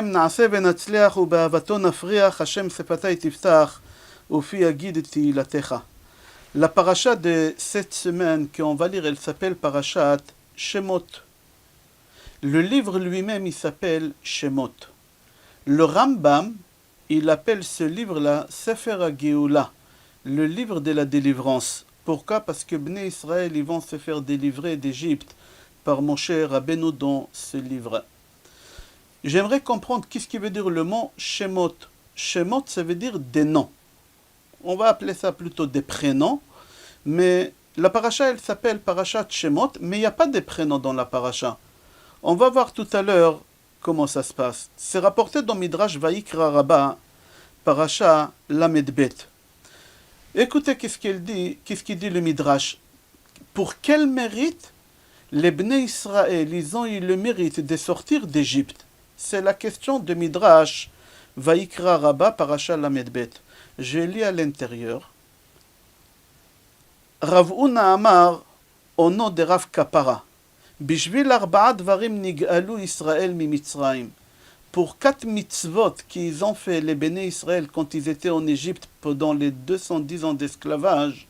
נעשה ונצליח ובאהבתו נפריח, השם שפתי תפתח ופי יגיד תהילתך. La paracha de cette semaine qu'on va lire, elle s'appelle Parashat Shemot. Le livre lui-même, il s'appelle Shemot. Le Rambam, il appelle ce livre-là Sefer HaGeula, le livre de la délivrance. Pourquoi? Parce que Bnei Israël, ils vont se faire délivrer d'Égypte par Moshe Rabbeinu dans ce livre. J'aimerais comprendre qu'est-ce qui veut dire le mot Shemot. Shemot, ça veut dire des noms. On va appeler ça plutôt des prénoms, mais la paracha, elle s'appelle Parashat Shemot, mais il n'y a pas de prénoms dans la paracha. On va voir tout à l'heure comment ça se passe. C'est rapporté dans Midrash Vayikra Rabbah, Parasha Lamed Bet. Écoutez qu'est-ce qu'il dit le Midrash. Pour quel mérite les Bnei Israël, ils ont eu le mérite de sortir d'Égypte? C'est la question de Midrash Vayikra Rabbah, Parasha Lamed Bet. Je lis à l'intérieur. Rav Huna Amar, au nom de Rav Kapara, Bishvil arba'a dvarim nig'alu Israël mi Mitzrayim. Pour 4 mitzvot qu'ils ont fait les Béné Israël quand ils étaient en Égypte pendant les 210 ans d'esclavage,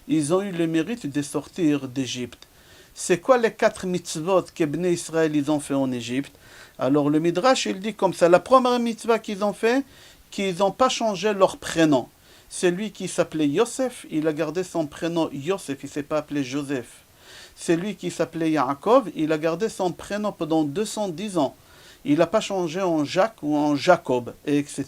ils ont eu le mérite de sortir d'Égypte. C'est quoi les 4 mitzvot que Béné Israël ils ont fait en Égypte? Alors le Midrash il dit comme ça, la première mitzvah qu'ils ont fait, qu'ils n'ont pas changé leur prénom. Celui qui s'appelait Yosef, il a gardé son prénom Yosef, il ne s'est pas appelé Joseph. Celui qui s'appelait Yaakov, il a gardé son prénom pendant 210 ans. Il n'a pas changé en Jacques ou en Jacob, etc.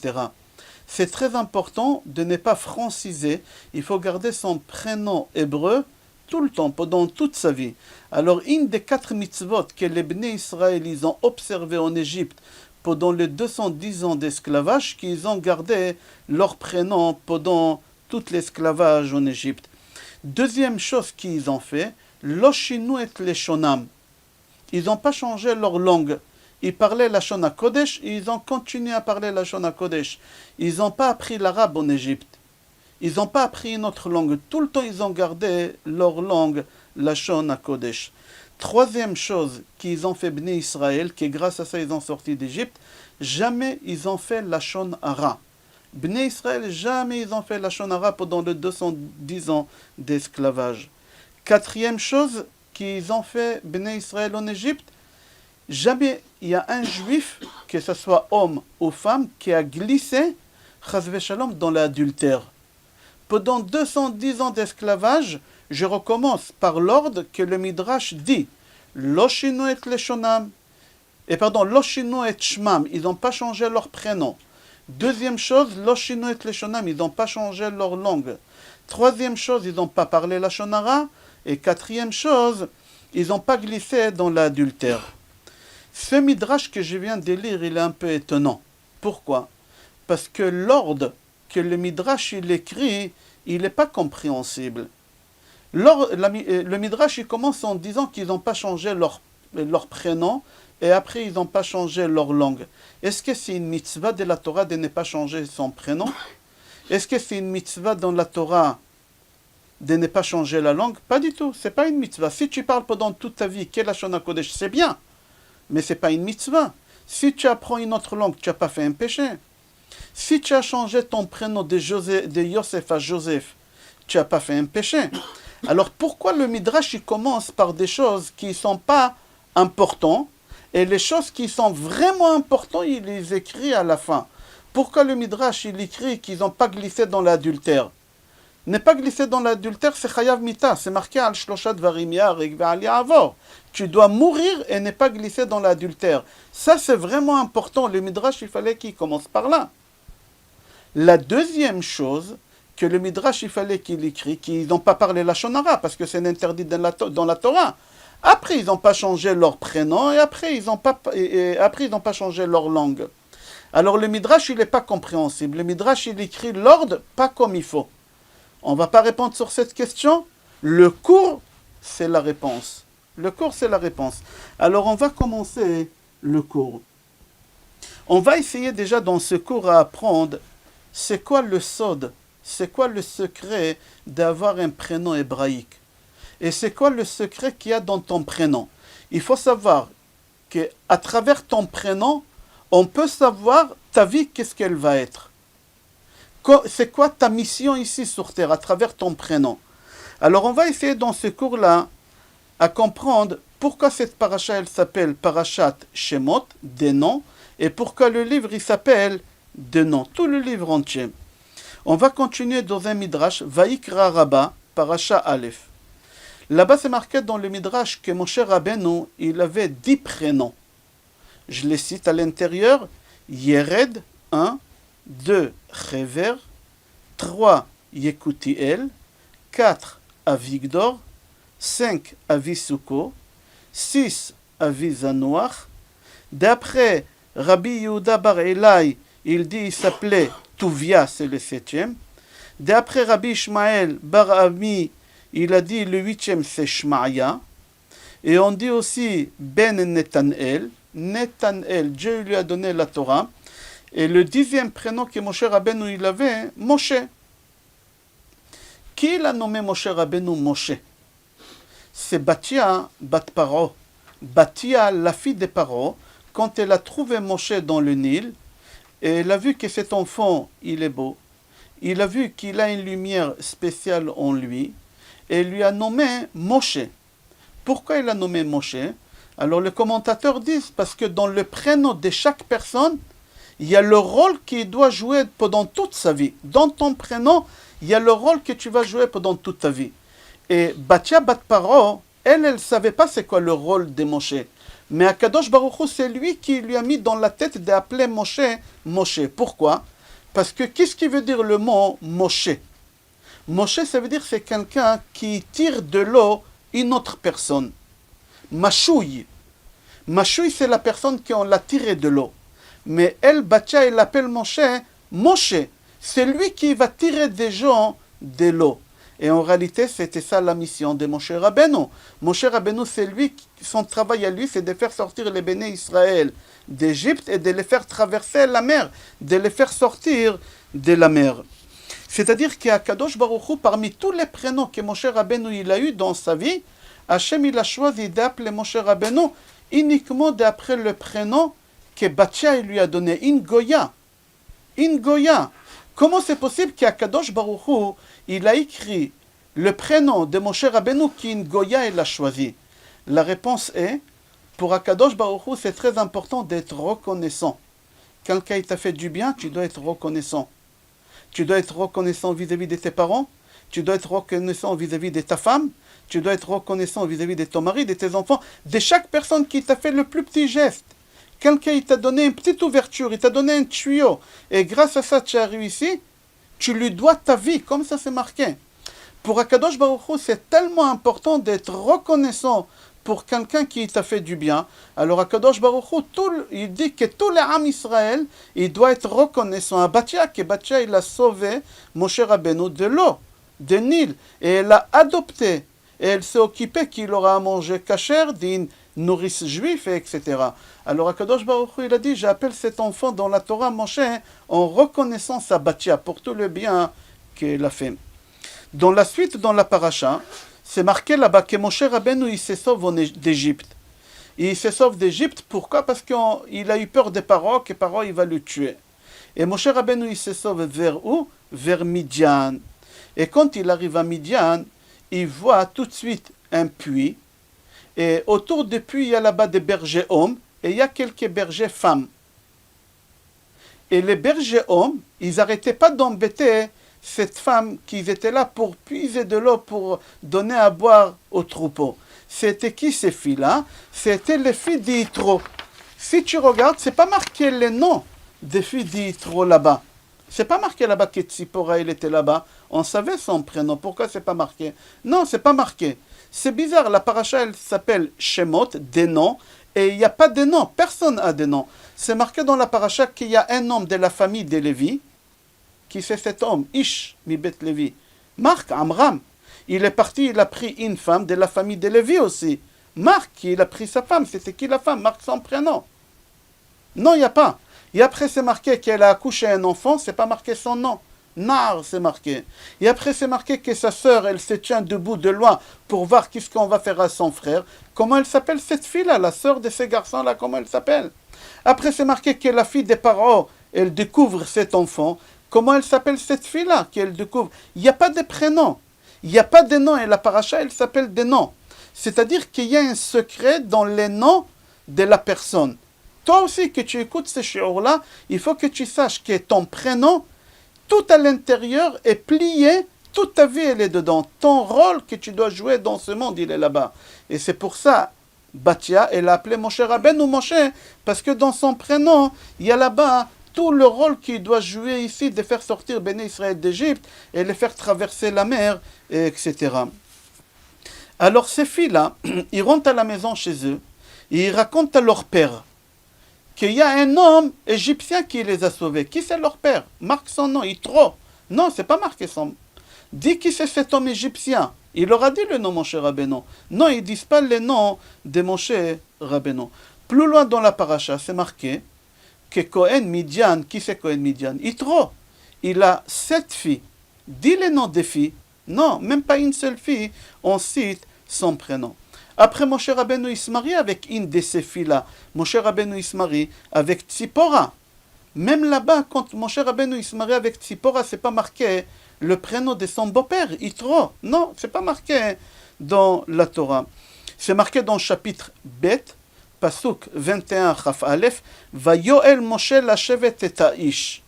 C'est très important de ne pas franciser. Il faut garder son prénom hébreu tout le temps, pendant toute sa vie. Alors, une des 4 mitzvot que les Bnei Israël ils ont observé en Égypte pendant les 210 ans d'esclavage, qu'ils ont gardé leur prénom pendant tout l'esclavage en Égypte. Deuxième chose qu'ils ont fait, Loshinu et Leshonam. Ils n'ont pas changé leur langue. Ils parlaient la Shon HaKodesh et ils ont continué à parler la Shon HaKodesh. Ils n'ont pas appris l'arabe en Égypte. Ils n'ont pas appris une autre langue. Tout le temps, ils ont gardé leur langue, la Shon HaKodesh. Troisième chose qu'ils ont fait Bnei Israël, que grâce à ça ils ont sorti d'Égypte, jamais ils ont fait la Shon Hara. Bnei Israël, jamais ils ont fait la Shon Hara pendant les 210 ans d'esclavage. Quatrième chose qu'ils ont fait Bnei Israël en Égypte, jamais il y a un juif, que ce soit homme ou femme, qui a glissé, chas v'shalom, dans l'adultère. Pendant 210 ans d'esclavage, je recommence par l'ordre que le Midrash dit. Loshinu et leshonam. Loshinu et shmam. Ils n'ont pas changé leur prénom. Deuxième chose, Loshinu et leshonam. Ils n'ont pas changé leur langue. Troisième chose, ils n'ont pas parlé la Shon Hara. Et quatrième chose, ils n'ont pas glissé dans l'adultère. Ce Midrash que je viens de lire, il est un peu étonnant. Pourquoi? Parce que l'ordre que le Midrash il écrit, il n'est pas compréhensible. Le Midrash il commence en disant qu'ils n'ont pas changé leur prénom et après ils n'ont pas changé leur langue. Est-ce que c'est une mitzvah de la Torah de ne pas changer son prénom? Est-ce que c'est une mitzvah dans la Torah de ne pas changer la langue? Pas du tout, c'est pas une mitzvah. Si tu parles pendant toute ta vie quelle la Shon HaKodesh, c'est bien, mais c'est pas une mitzvah. Si tu apprends une autre langue, tu n'as pas fait un péché. Si tu as changé ton prénom de Yosef à Joseph, tu n'as pas fait un péché. Alors pourquoi le Midrash il commence par des choses qui ne sont pas importantes et les choses qui sont vraiment importantes, il les écrit à la fin? Pourquoi le Midrash il écrit qu'ils n'ont pas glissé dans l'adultère? Ne pas glisser dans l'adultère, c'est chayav mita, c'est marqué al shloshat varim yarek ve'al ya'avor. Tu dois mourir et ne pas glisser dans l'adultère. Ça c'est vraiment important. Le Midrash il fallait qu'il commence par là. La deuxième chose que le Midrash il fallait qu'il écrit, qu'ils n'ont pas parlé la Shon Hara parce que c'est interdit dans la Torah. Après ils n'ont pas changé leur prénom et après ils n'ont pas changé leur langue. Alors le Midrash il n'est pas compréhensible. Le Midrash il écrit l'ordre pas comme il faut. On ne va pas répondre sur cette question. Le cours c'est la réponse. Le cours c'est la réponse. Alors on va commencer le cours. On va essayer déjà dans ce cours à apprendre c'est quoi le sod, c'est quoi le secret d'avoir un prénom hébraïque. Et c'est quoi le secret qu'il y a dans ton prénom. Il faut savoir qu'à travers ton prénom, on peut savoir ta vie, qu'est-ce qu'elle va être. C'est quoi ta mission ici sur Terre à travers ton prénom. Alors on va essayer dans ce cours-là à comprendre pourquoi cette paracha elle s'appelle Parashat Shemot, des noms, et pourquoi le livre il s'appelle des noms, tout le livre entier. On va continuer dans un midrash, Vaikra Rabba, Parasha Aleph. Là-bas c'est marqué dans le midrash que Moshe Rabbeinu, il avait 10 prénoms. Je les cite à l'intérieur, Yered, 1, 2, Chever, 3, Yekutiel, 4, Avigdor, 5, Avisuko, 6, Avizanoach. D'après Rabbi Yehuda Bar Elai, il dit il s'appelait Tuvia, c'est le 7e. D'après Rabbi Ishmael Bar Ami, il a dit le 8e c'est Shmaya. Et on dit aussi Ben Netanel. Netanel, Dieu lui a donné la Torah. Et le 10e prénom que Moshe Rabbeinu il avait, Moshe. Qui l'a nommé Moshe Rabbeinu Moshe? C'est Batia Bat Paro. Batia, la fille de Paro, quand elle a trouvé Moshe dans le Nil, et elle a vu que cet enfant, il est beau, il a vu qu'il a une lumière spéciale en lui, et elle lui a nommé Moshe. Pourquoi il a nommé Moshe? Alors les commentateurs disent, parce que dans le prénom de chaque personne, il y a le rôle qu'il doit jouer pendant toute sa vie. Dans ton prénom, il y a le rôle que tu vas jouer pendant toute ta vie. Et Batia Bat Paro, elle ne savait pas c'est quoi le rôle de Moshe. Mais Akadosh Baruch Hu, c'est lui qui lui a mis dans la tête d'appeler Moshe, Moshe. Pourquoi? Parce que qu'est-ce qui veut dire le mot Moshe? Moshe, ça veut dire c'est quelqu'un qui tire de l'eau une autre personne. Mashouille. Mashouille, c'est la personne qui on l'a tiré de l'eau. Mais elle, Batia, elle l'appelle Moshe, Moshe. C'est lui qui va tirer des gens de l'eau. Et en réalité, c'était ça la mission de Moshe Rabbeinu. Moshe Rabbeinu, c'est lui, son travail à lui, c'est de faire sortir les béné Israël d'Égypte et de les faire traverser la mer, de les faire sortir de la mer. C'est-à-dire qu'à Kadosh Baruch Hu, parmi tous les prénoms que Moshe Rabbeinu il a eu dans sa vie, Hachem il a choisi d'appeler Moshe Rabbeinu uniquement d'après le prénom que Batia il lui a donné, Ingoya. Ingoya. Comment c'est possible qu'Akadosh Baruch Hu, il a écrit le prénom de Moshe Rabbeinu qu'Ingoya il a choisi? La réponse est, pour Akadosh Baruch Hu, c'est très important d'être reconnaissant. Quelqu'un t'a fait du bien, tu dois être reconnaissant. Tu dois être reconnaissant vis-à-vis de tes parents, tu dois être reconnaissant vis-à-vis de ta femme, tu dois être reconnaissant vis-à-vis de ton mari, de tes enfants, de chaque personne qui t'a fait le plus petit geste. Quelqu'un il t'a donné une petite ouverture, il t'a donné un tuyau, et grâce à ça tu as réussi, tu lui dois ta vie, comme ça c'est marqué. Pour Akadosh Baruch Hu, c'est tellement important d'être reconnaissant pour quelqu'un qui t'a fait du bien. Alors Akadosh Baruch Hu, il dit que tout l'âme Israël, il doit être reconnaissant à Batia, que Batia il a sauvé Moshe Rabbeinu de l'eau, de Nil, et elle l'a adopté, et elle s'est occupée qu'il aura à manger kasher, d'une nourrice juif, etc. Alors Akadosh Baruch Hu, il a dit, j'appelle cet enfant dans la Torah Moshe en reconnaissant sa Batia pour tout le bien qu'elle a fait. Dans la suite, dans la paracha, c'est marqué là-bas que Moshe Rabbeinu, il se sauve d'Égypte. Il se sauve d'Égypte, pourquoi? Parce qu'il a eu peur des Paro, que Paro, il va le tuer. Et Moshe Rabbeinu, il se sauve vers où? Vers Midian. Et quand il arrive à Midian, il voit tout de suite un puits. Et autour du puits, il y a là-bas des bergers hommes, et il y a quelques bergers femmes. Et les bergers hommes, ils n'arrêtaient pas d'embêter cette femme qui était là pour puiser de l'eau, pour donner à boire aux troupeaux. C'était qui ces filles-là? C'était les filles d'Yitro. Si tu regardes, c'est pas marqué les noms des filles d'Yitro là-bas. C'est pas marqué là-bas que Tzipora, il était là-bas. On savait son prénom. Pourquoi c'est pas marqué? Non, c'est pas marqué. C'est bizarre, la paracha, elle s'appelle Shemot, des noms, et il n'y a pas de noms. Personne n'a de noms. C'est marqué dans la paracha qu'il y a un homme de la famille de Lévi, qui c'est cet homme, Ish, Mibet Lévi. Marc, Amram, il est parti, il a pris une femme de la famille de Lévi aussi. Marc, il a pris sa femme, c'était qui la femme? Marc, son prénom. Non, il n'y a pas. Et après, c'est marqué qu'elle a accouché un enfant, c'est pas marqué son nom. Nar, c'est marqué. Et après, c'est marqué que sa sœur, elle se tient debout de loin pour voir qu'est-ce qu'on va faire à son frère. Comment elle s'appelle cette fille-là, la sœur de ces garçons-là, comment elle s'appelle? Après, c'est marqué que la fille des Paro, elle découvre cet enfant. Comment elle s'appelle cette fille-là qu'elle découvre? Il n'y a pas de prénom. Il n'y a pas de nom. Et la paracha, elle s'appelle des noms. C'est-à-dire qu'il y a un secret dans les noms de la personne. Toi aussi, que tu écoutes ces shiur-là, il faut que tu saches que ton prénom, tout à l'intérieur, est plié. Toute ta vie, elle est dedans. Ton rôle que tu dois jouer dans ce monde, il est là-bas. Et c'est pour ça, Batia, elle a appelé Moshe Rabbeinu Moshe, parce que dans son prénom, il y a là-bas tout le rôle qu'il doit jouer ici, de faire sortir Béné Israël d'Égypte, et les faire traverser la mer, etc. Alors ces filles-là, ils rentrent à la maison chez eux, et ils racontent à leur père qu'il y a un homme égyptien qui les a sauvés. Qui c'est leur père? Marque son nom, Yitro. Non, c'est pas marqué son nom. Dis qui c'est cet homme égyptien. Il leur a dit le nom Moshe Rabbeinu. Non, ils ne disent pas le nom de Moshe Rabbeinu. Plus loin dans la paracha, c'est marqué que Cohen Midian, qui c'est Cohen Midian? Yitro. Il a 7 filles. Dis les noms des filles. Non, même pas une seule fille. On cite son prénom. Après, Moshe Rabbeinu, il se marie avec une de ces filles-là. Moshe Rabbeinu, il se marie avec Tzipora. Même là-bas, quand Moshe Rabbeinu, il se marie avec Tzipora, c'est pas marqué le prénom de son beau-père, Yitro. Non, c'est pas marqué dans la Torah. C'est marqué dans le chapitre Bet, Pasuk 21, Chaf Aleph, Va Yoel Moshe Lashevet et Aish.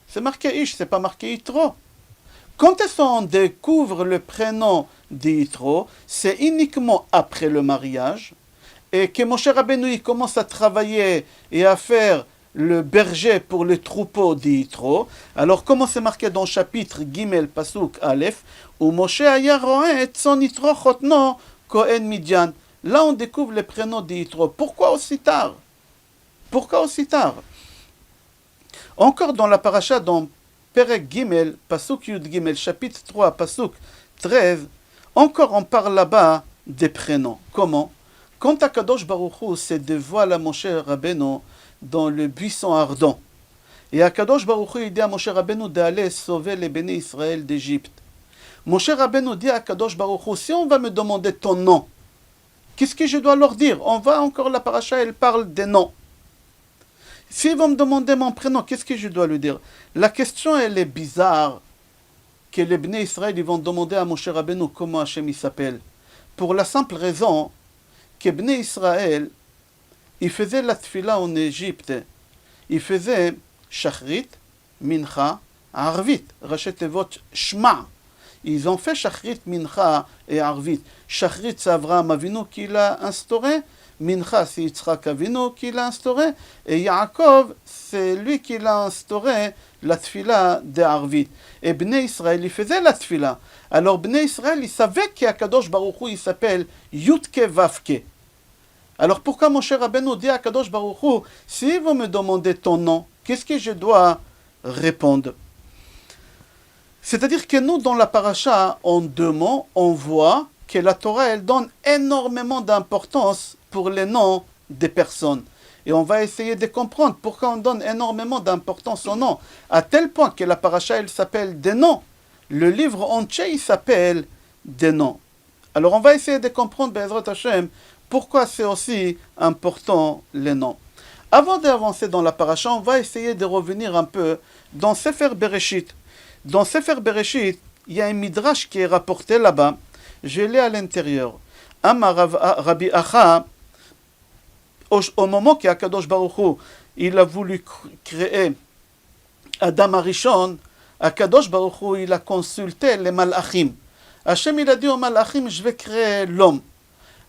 C'est marqué Ish, c'est pas marqué Yitro. Quand est-ce qu'on découvre le prénom d'Yitro, c'est uniquement après le mariage, et que Moshe Rabbeinu il commence à travailler et à faire le berger pour les troupeaux d'Yitro. Alors, comment c'est marqué dans le chapitre Gimel Pasuk Aleph, où Moshe aya roé et son Yitro chotno Cohen Midian. Là, on découvre le prénom d'Yitro. Pourquoi aussi tard? Pourquoi aussi tard? Encore dans la paracha, dans Perek Gimel, Pasuk Yud Gimel, chapitre 3, Pasuk 13, encore on parle là-bas des prénoms. Comment? Quand Akadosh Baruch Hu se dévoile à Moshe Rabbeinu dans le buisson ardent, et Akadosh Baruch Hu dit à Moshe Rabbeinu d'aller sauver les bénis Israël d'Égypte. Moshe Rabbeinu dit à Akadosh Baruch Hu, si on va me demander ton nom, qu'est-ce que je dois leur dire? On va encore, la paracha, elle parle des noms. S'ils vont me demander mon prénom, qu'est-ce que je dois lui dire? La question, elle est bizarre, que les bénis Israël, ils vont demander à Moshe Rabbeinu comment Hachem il s'appelle. Pour la simple raison que bénis Israël, ils faisaient la tfila en Égypte. Ils faisaient Shachrit, Mincha, Arvit, Rachet Tevot, Shma. Ils ont fait Shachrit, Mincha et Arvit. Shachrit, c'est Avraham Avinu qui l'a instauré. Mincha, c'est Yitzhak Avinu qui l'a instauré. Et Yaakov, c'est lui qui l'a instauré, la tfila de Arvit. Et Bnei Israël, ils faisaient la tfila. Alors Bnei Israël, ils savaient qu'Akadosh Baruch Hu, il s'appelle Yutke Vavke. Alors pourquoi Moshe Rabbeinu dit à Kadosh Baruch Hu, si vous me demandez ton nom, qu'est-ce que je dois répondre? C'est-à-dire que nous, dans la paracha, en 2 mots, on voit que la Torah, elle donne énormément d'importance pour les noms des personnes. Et on va essayer de comprendre pourquoi on donne énormément d'importance aux noms, à tel point que la paracha, elle s'appelle des noms. Le livre entier, il s'appelle des noms. Alors on va essayer de comprendre, Be'ezrat Hashem, pourquoi c'est aussi important les noms. Avant d'avancer dans la paracha, on va essayer de revenir un peu dans Sefer Bereshit. Dans Sefer Bereshit, il y a un midrash qui est rapporté là-bas. Je l'ai à l'intérieur. Amar Rabbi Acha, au moment qu'Akadosh Baruch Hu, il a voulu créer Adam Arishon, Akadosh Baruch Hu, il a consulté les malachim. Hachem, il a dit aux malachim, je vais créer l'homme.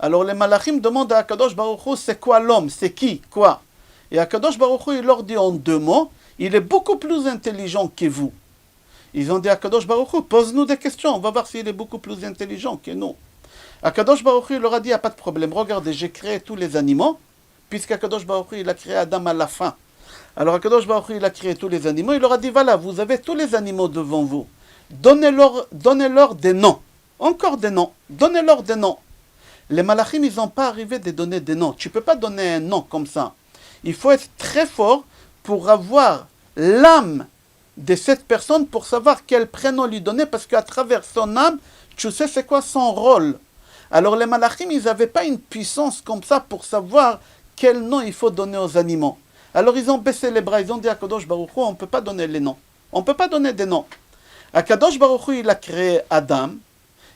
Alors les malachim demandent à Akadosh Baruch Hu, c'est quoi l'homme? C'est qui? Quoi? Et Akadosh Baruch Hu, il leur dit en 2 mots, il est beaucoup plus intelligent que vous. Ils ont dit à Akadosh Baruch Hu, pose-nous des questions, on va voir s'il est beaucoup plus intelligent que nous. Akadosh Baruch Hu, il leur a dit, il n'y a pas de problème, regardez, j'ai créé tous les animaux, puisqu'Akadosh Baruch Hu, il a créé Adam à la fin. Alors Akadosh Baruch Hu, il a créé tous les animaux, il leur a dit, voilà, vous avez tous les animaux devant vous. Donnez-leur des noms. Encore des noms. Donnez-leur des noms. Les malachim, ils n'ont pas arrivé de donner des noms. Tu ne peux pas donner un nom comme ça. Il faut être très fort pour avoir l'âme de cette personne, pour savoir quel prénom lui donner, parce qu'à travers son âme, tu sais c'est quoi son rôle. Alors les malachim, ils n'avaient pas une puissance comme ça pour savoir quel nom il faut donner aux animaux. Alors ils ont baissé les bras, ils ont dit à Kadosh Baruch Hu, on ne peut pas donner les noms. On ne peut pas donner des noms. Akadosh Baruch Hu, il a créé Adam,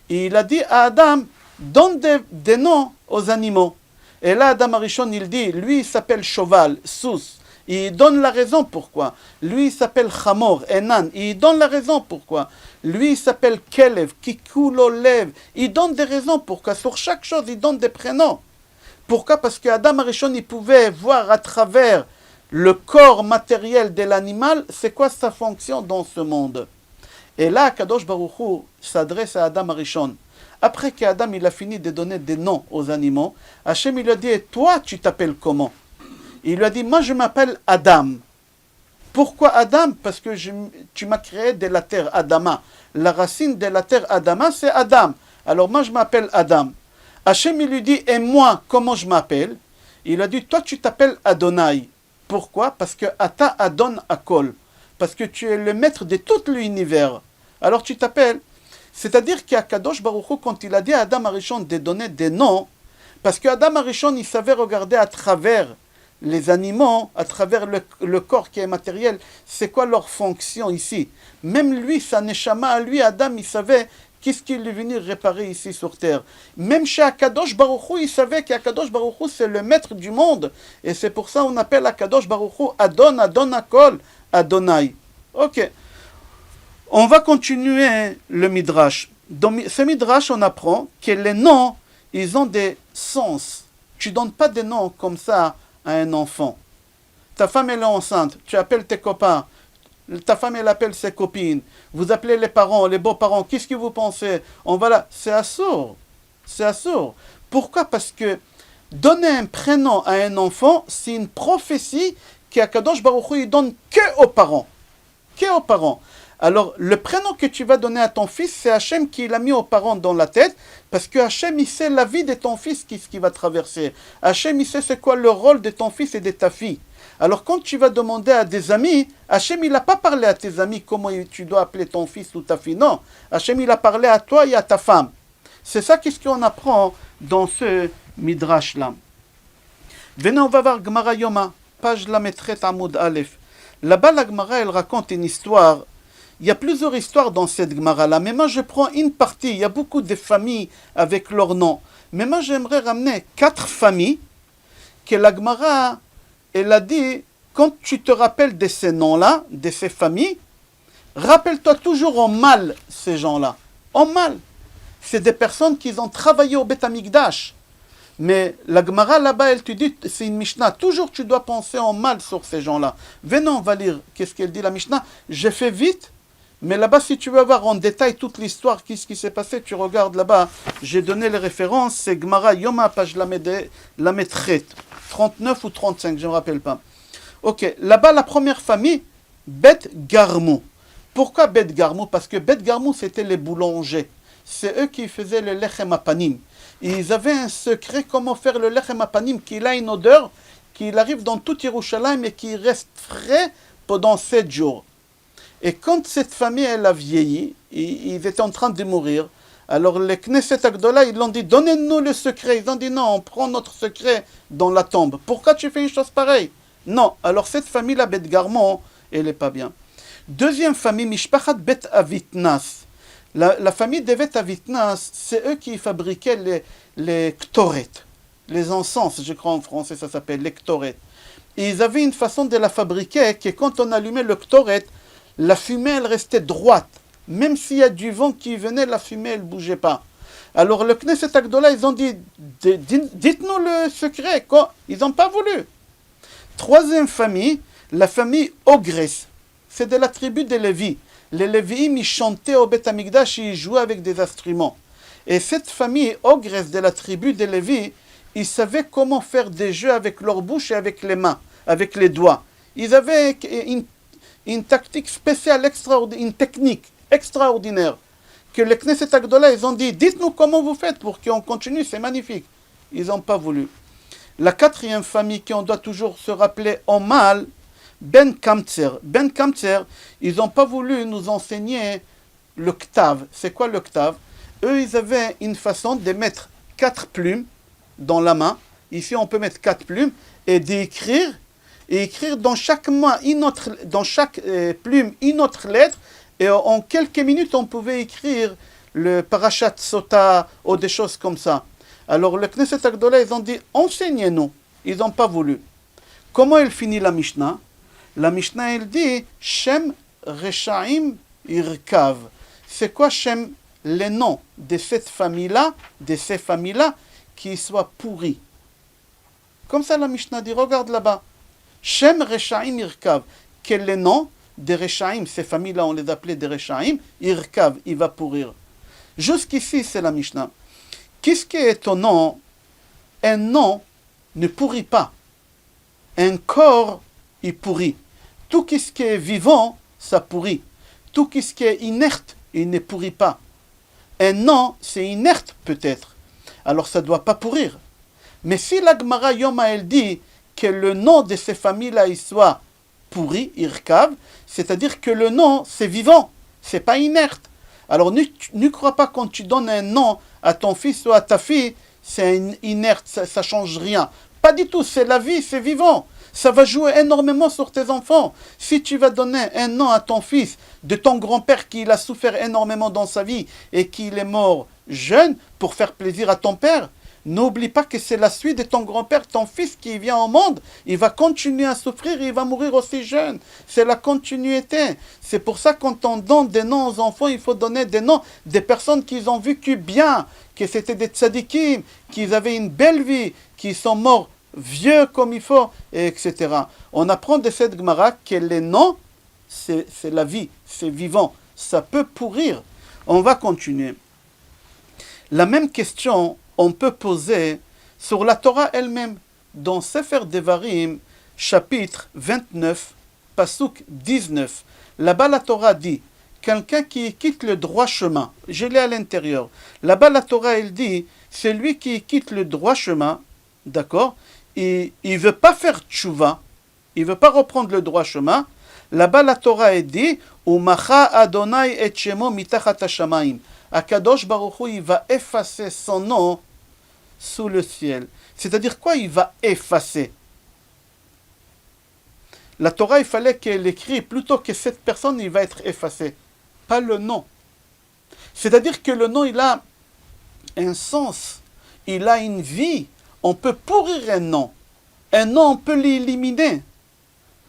et il a dit à Adam, donne des noms aux animaux. Et là, Adam Arishon, il dit, lui, il s'appelle cheval, sous. Et il donne la raison pourquoi. Lui, il s'appelle Chamor, Enan. Et il donne la raison pourquoi. Lui, il s'appelle Kelev, Kikulolev. Il donne des raisons pourquoi. Sur chaque chose, il donne des prénoms. Pourquoi? Parce qu'Adam Arishon, il pouvait voir à travers le corps matériel de l'animal, c'est quoi sa fonction dans ce monde. Et là, Kadosh Baruch Hu s'adresse à Adam Arishon. Après qu'Adam il a fini de donner des noms aux animaux, Hachem il lui a dit, et toi tu t'appelles comment? Il lui a dit, moi je m'appelle Adam. Pourquoi Adam? Parce que tu m'as créé de la terre Adama. La racine de la terre Adama c'est Adam. Alors moi je m'appelle Adam. Hachem il lui dit, et moi comment je m'appelle? Il a dit, toi tu t'appelles Adonai. Pourquoi? Parce que Ata Adon Akol. Parce que tu es le maître de tout l'univers. Alors tu t'appelles. C'est-à-dire qu'à Kadosh Baruch Hu, quand il a dit à Adam Arishon de donner des noms, parce qu'Adam Arishon, il savait regarder à travers les animaux, à travers le corps qui est matériel, c'est quoi leur fonction ici. Même lui, sa neshama à lui, Adam, il savait qu'est-ce qu'il est venu réparer ici sur terre. Même chez Akadosh Baruch Hu, il savait qu'Akadosh Baruch Hu, c'est le maître du monde. Et c'est pour ça qu'on appelle Akadosh Baruch Hu Adon, Adon Akol, Adonai. Ok. On va continuer le Midrash. Dans ce Midrash, on apprend que les noms, ils ont des sens. Tu ne donnes pas des noms comme ça à un enfant. Ta femme, elle est enceinte. Tu appelles tes copains. Ta femme, elle appelle ses copines. Vous appelez les parents, les beaux-parents. Qu'est-ce que vous pensez? On va là. C'est assourd. C'est assourd. Pourquoi? Parce que donner un prénom à un enfant, c'est une prophétie qu'Akadosh Baruch Hu, il donne que aux parents. Que aux parents. Alors, le prénom que tu vas donner à ton fils, c'est Hachem qui l'a mis aux parents dans la tête, parce que Hachem, il sait la vie de ton fils, ce qui va traverser. Hachem, il sait c'est quoi le rôle de ton fils et de ta fille. Alors, quand tu vas demander à des amis, Hachem, il n'a pas parlé à tes amis comment tu dois appeler ton fils ou ta fille. Non, Hachem, il a parlé à toi et à ta femme. C'est ça qu'est-ce qu'on apprend dans ce Midrash-là. Venez, on va voir Gemara Yoma, page Lametret Amoud Aleph. Là-bas, la Gemara, elle raconte une histoire. Il y a plusieurs histoires dans cette Gemara-là, mais moi je prends une partie. Il y a beaucoup de familles avec leur nom. Mais moi j'aimerais ramener 4 familles que la Gemara, elle a dit, quand tu te rappelles de ces noms-là, de ces familles, rappelle-toi toujours en mal ces gens-là. En mal. C'est des personnes qui ont travaillé au Beth Amikdash. Mais la Gemara là-bas, elle te dit, c'est une Mishnah. Toujours tu dois penser en mal sur ces gens-là. Venons, on va lire qu'est-ce qu'elle dit la Mishnah. J'ai fait vite. Mais là-bas, si tu veux voir en détail toute l'histoire, qu'est-ce qui s'est passé, tu regardes là-bas. J'ai donné les références, c'est Gemara Yoma, page Lametret, 39 ou 35, je ne me rappelle pas. Ok, là-bas, la première famille, Bet Garmou. Pourquoi Bet Garmou? Parce que Bet Garmou, c'était les boulangers. C'est eux qui faisaient le lechem apanim. Et ils avaient un secret comment faire le lechem apanim, qu'il a une odeur, qu'il arrive dans tout Yerushalayim et qui reste frais pendant 7 jours. Et quand cette famille, elle a vieilli, ils étaient en train de mourir, alors les Knesset Agdola, ils l'ont dit, donnez-nous le secret. Ils ont dit, non, on prend notre secret dans la tombe. Pourquoi tu fais une chose pareille? Non, alors cette famille-là, Bet Garmon, elle n'est pas bien. Deuxième famille, Mishpachat Bet Avitnas. La famille de Bet Avitnas, c'est eux qui fabriquaient les ktoret, les encens, je crois en français ça s'appelle, les ktoret. Et ils avaient une façon de la fabriquer que quand on allumait le ktoret, la fumée, elle restait droite. Même s'il y a du vent qui venait, la fumée, elle ne bougeait pas. Alors le Knesset Agdola, ils ont dit, dites-nous le secret. Ils n'ont pas voulu. Troisième famille, la famille Ogres. C'est de la tribu des Lévis. Les Lévi'im, ils chantaient au Beth Amikdash et ils jouaient avec des instruments. Et cette famille Ogres de la tribu des Lévis, ils savaient comment faire des jeux avec leur bouche et avec les mains, avec les doigts. Ils avaient une tactique spéciale, une technique extraordinaire, que les Knesset Agdola, ils ont dit, dites-nous comment vous faites pour qu'on continue, c'est magnifique. Ils n'ont pas voulu. La quatrième famille qu'on doit toujours se rappeler en mal, Ben Kamtzer. Ben Kamtzer, ils n'ont pas voulu nous enseigner le Ktav. C'est quoi le Ktav? Eux, ils avaient une façon de mettre 4 plumes dans la main. Ici, on peut mettre 4 plumes et d'écrire. et écrire dans chaque main, dans chaque plume, une autre lettre, et en quelques minutes, on pouvait écrire le Parashat Sota ou des choses comme ça. Alors le Knesset Agdola, ils ont dit, enseignez-nous. Ils n'ont pas voulu. Comment elle finit la Mishnah? La Mishnah, elle dit, Shem Reshaim Irkav. C'est quoi Shem? Les noms de cette famille-là, de ces familles-là, qui soient pourris. Comme ça, la Mishnah dit, regarde là-bas. Shem Reshaim Irkav. Quel est le nom des Reshaim? Ces familles-là, on les appelait des Reshaim. Irkav, il va pourrir. Jusqu'ici, c'est la Mishnah. Qu'est-ce qui est étonnant? Un nom ne pourrit pas. Un corps, il pourrit. Tout ce qui est vivant, ça pourrit. Tout ce qui est inerte, il ne pourrit pas. Un nom, c'est inerte peut-être. Alors ça ne doit pas pourrir. Mais si la Gemara Yoma, elle dit que le nom de ces familles-là, il soit pourri, irkav, c'est-à-dire que le nom, c'est vivant, c'est pas inerte. Alors ne crois pas quand tu donnes un nom à ton fils ou à ta fille, c'est inerte, ça ne change rien. Pas du tout, c'est la vie, c'est vivant. Ça va jouer énormément sur tes enfants. Si tu vas donner un nom à ton fils de ton grand-père qui a souffert énormément dans sa vie et qu'il est mort jeune pour faire plaisir à ton père, n'oublie pas que c'est la suite de ton grand-père, ton fils qui vient au monde. Il va continuer à souffrir et il va mourir aussi jeune. C'est la continuité. C'est pour ça que quand on donne des noms aux enfants, il faut donner des noms des personnes qui ont vécu bien, que c'était des tzadikim, qu'ils avaient une belle vie, qui sont morts vieux comme il faut, etc. On apprend de cette Gemara que les noms, c'est la vie, c'est vivant. Ça peut pourrir. On va continuer. La même question, on peut poser sur la Torah elle-même. Dans Sefer Devarim, chapitre 29, pasuk 19. Là-bas, la Torah dit, quelqu'un qui quitte le droit chemin, je l'ai à l'intérieur. Là-bas, la Torah, elle dit, celui qui quitte le droit chemin, d'accord, il ne veut pas faire tchouva, il ne veut pas reprendre le droit chemin. Là-bas, la Torah, elle dit, Umacha Adonai et Shemo mitachat hashamayim. Akadosh Baruch Hu, il va effacer son nom sous le ciel. C'est-à-dire quoi, il va effacer? La Torah, il fallait qu'elle écrit plutôt que cette personne, il va être effacée. Pas le nom. C'est-à-dire que le nom, il a un sens. Il a une vie. On peut pourrir un nom. Un nom, on peut l'éliminer.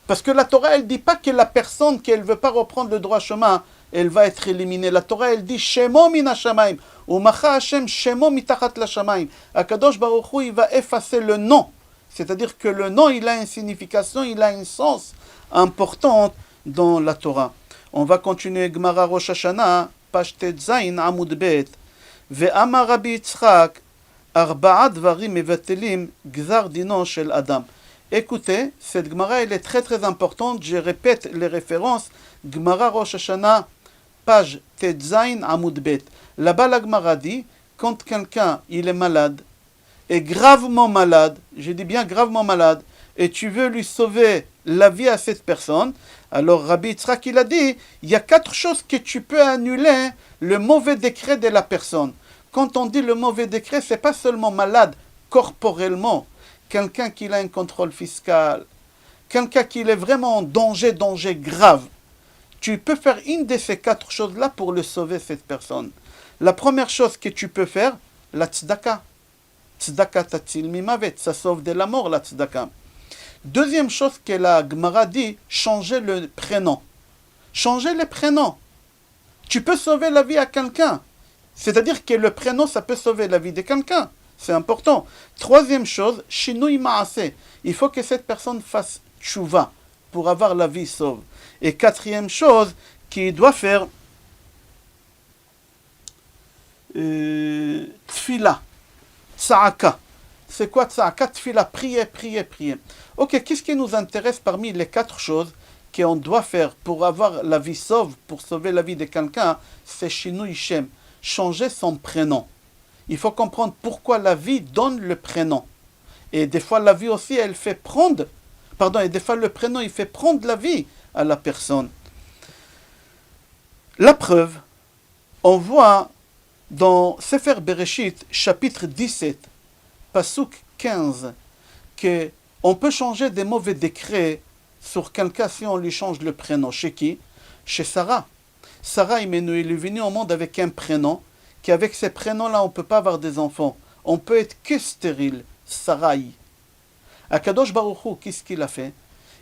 Parce que la Torah, elle ne dit pas que la personne qui ne veut pas reprendre le droit chemin, elle va être éliminée. La Torah, elle dit Shemo min hashamayim. Umacha Hashem Shemo mitachat l'hashamayim. Akadosh Baruch Hu, il va effacer le nom. C'est-à-dire que le nom, il a une signification, il a un sens important dans la Torah. On va continuer Gemara Rosh Hashanah, page Tetzain Amud Bet. Ve'amar Rabbi Yitzchak, Arba'a dvarim mevattelim gzar dino shel Adam. Écoutez, cette Gemara, elle est très très importante. Je répète les références. Gemara Rosh Hashanah, page Tetzain Amud Bet. Là-bas, la Gemara dit, quand quelqu'un il est malade, est gravement malade, je dis bien gravement malade, et tu veux lui sauver la vie à cette personne, alors Rabbi Yitzchak, il a dit, il y a 4 choses que tu peux annuler le mauvais décret de la personne. Quand on dit le mauvais décret, c'est pas seulement malade corporellement, quelqu'un qui a un contrôle fiscal, quelqu'un qui est vraiment en danger grave. Tu peux faire une de ces 4 choses-là pour le sauver, cette personne. La première chose que tu peux faire, la tzedaka. Tzedaka tatil mimavet, ça sauve de la mort, la tzedaka. Deuxième chose que la Gemara dit, changer le prénom. Changer le prénom. Tu peux sauver la vie à quelqu'un. C'est-à-dire que le prénom, ça peut sauver la vie de quelqu'un. C'est important. Troisième chose, shinui maaseh. Il faut que cette personne fasse tchouva pour avoir la vie sauve. Et quatrième chose qu'il doit faire, tfila, tsa'aka. C'est quoi tsa'aka? Tfila, prier. Ok, qu'est-ce qui nous intéresse parmi les 4 choses qu'on doit faire pour avoir la vie sauve, pour sauver la vie de quelqu'un? C'est shinui shem, changer son prénom. Il faut comprendre pourquoi la vie donne le prénom. Et des fois, la vie aussi, elle fait prendre, et des fois, le prénom, il fait prendre la vie à la personne. La preuve, on voit dans Sefer Bereshit, chapitre 17, pasuk 15, qu'on On peut changer des mauvais décrets sur quelqu'un si on lui change le prénom. Chez qui? Chez Sarah. Sarah, il est venu au monde avec un prénom, qu'avec ces prénoms-là, on ne peut pas avoir des enfants. On peut être que stérile. Sarai. Akadosh Baruch Hu, qu'est-ce qu'il a fait?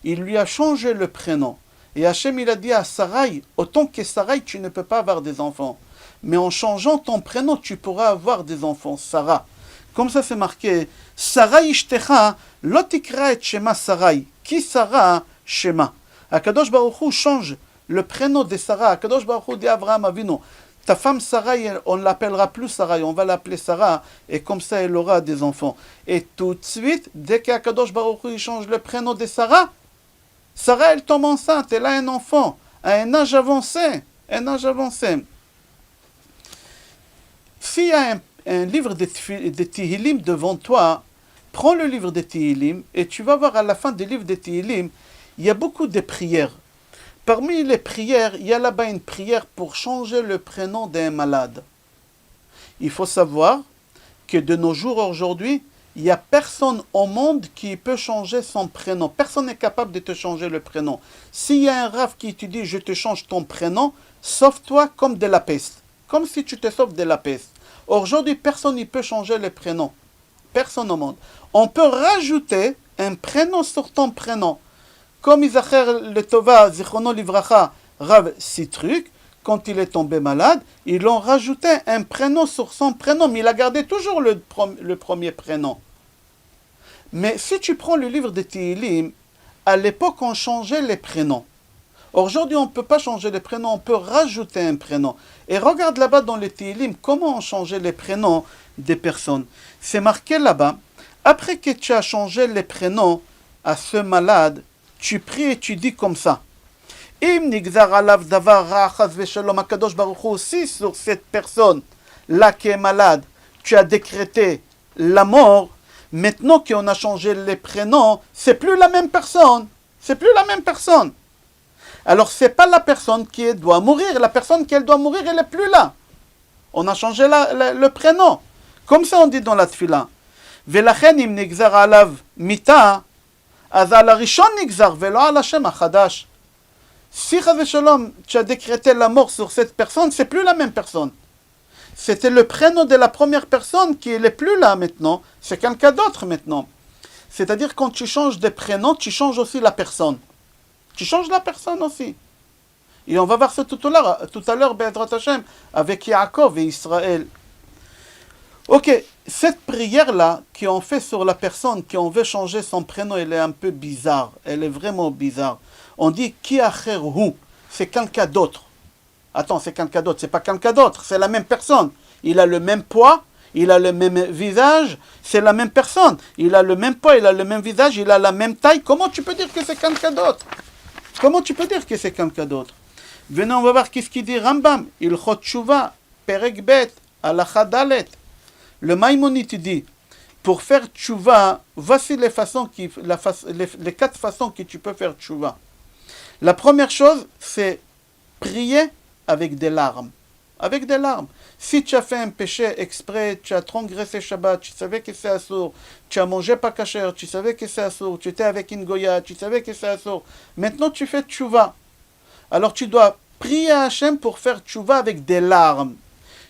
Il lui a changé le prénom. Et Hachem, il a dit à Sarai, autant que Sarai, tu ne peux pas avoir des enfants. Mais en changeant ton prénom, tu pourras avoir des enfants. Sarah. Comme ça, c'est marqué, Sarai ishtecha, lo tikra et shema Sarai. Qui Sarah, Shema. Akadosh Baruch Hu change le prénom de Sarah. Akadosh Baruch Hu dit à Abraham Avinu, ta femme Sarai, on ne l'appellera plus Sarai, on va l'appeler Sarah, et comme ça, elle aura des enfants. Et tout de suite, dès qu'Akadosh Baruch Hu change le prénom de Sarah, Sarah, elle tombe enceinte, elle a un enfant, à un âge avancé. Un âge avancé. S'il y a un livre de Tehillim devant toi, prends le livre de Tehillim, et tu vas voir à la fin du livre de Tehillim, il y a beaucoup de prières. Parmi les prières, il y a là-bas une prière pour changer le prénom d'un malade. Il faut savoir que de nos jours aujourd'hui, il n'y a personne au monde qui peut changer son prénom. Personne n'est capable de te changer le prénom. S'il y a un rave qui te dit « je te change ton prénom », sauve-toi comme de la peste. Comme si tu te sauves de la peste. Aujourd'hui, personne ne peut changer le prénom. Personne au monde. On peut rajouter un prénom sur ton prénom. Comme Isacher le Tova, Zichrono Livracha, Rav Sitruk, quand il est tombé malade, ils l'ont rajouté un prénom sur son prénom, mais il a gardé toujours le premier prénom. Mais si tu prends le livre de Tehillim, à l'époque on changeait les prénoms. Aujourd'hui on ne peut pas changer les prénoms, on peut rajouter un prénom. Et regarde là-bas dans le Tehillim, comment on changeait les prénoms des personnes. C'est marqué là-bas, après que tu as changé les prénoms à ce malade, tu pries et tu dis comme ça. Im nigzar alav davar ra chas veshalom akadosh baruch hu, si sur cette personne là qui est malade, tu as décrété la mort, maintenant qu'on a changé les prénoms, c'est plus la même personne. C'est plus la même personne. Alors c'est pas la personne qui doit mourir, la personne qui doit mourir, elle est plus là. On a changé le prénom. Comme ça on dit dans la tfila. Velachen im nigzar alav mita, אז על הראשון נגזר ולא על השם החדש. Si Chas Shalom, tu as décrété la mort sur cette personne, c'est plus la même personne. C'était le prénom de la première personne qui n'est plus là maintenant, c'est quelqu'un d'autre maintenant. C'est-à-dire quand tu changes de prénom, tu changes aussi la personne. Tu changes la personne aussi. Et on va voir ça tout à l'heure, Be'ezrat Hashem, avec Yaakov et Israël. Ok, cette prière-là qu'on fait sur la personne, qu'on veut changer son prénom, elle est un peu bizarre. Elle est vraiment bizarre. On dit Ki acher hu, c'est quelqu'un d'autre. Attends, c'est quelqu'un d'autre, c'est pas quelqu'un d'autre, c'est la même personne. Il a le même poids, il a le même visage, c'est la même personne. Il a le même poids, il a le même visage, il a la même taille. Comment tu peux dire que c'est quelqu'un d'autre? Comment tu peux dire que c'est quelqu'un d'autre? Venez, on va voir qu'est-ce qu'il dit Rambam. Ilchot Tshuva, Perek Bet, Halacha Dalet. Le Maïmonide dit, pour faire tchouva, voici les quatre façons que tu peux faire tchouva. La première chose, c'est prier avec des larmes. Avec des larmes. Si tu as fait un péché exprès, tu as transgressé Shabbat, tu savais que c'est assourd, tu as mangé pas kasher, tu savais que c'est assourd, tu étais avec une goya, tu savais que c'est assourd. Maintenant tu fais tchouva. Alors tu dois prier à Hachem pour faire tchouva avec des larmes.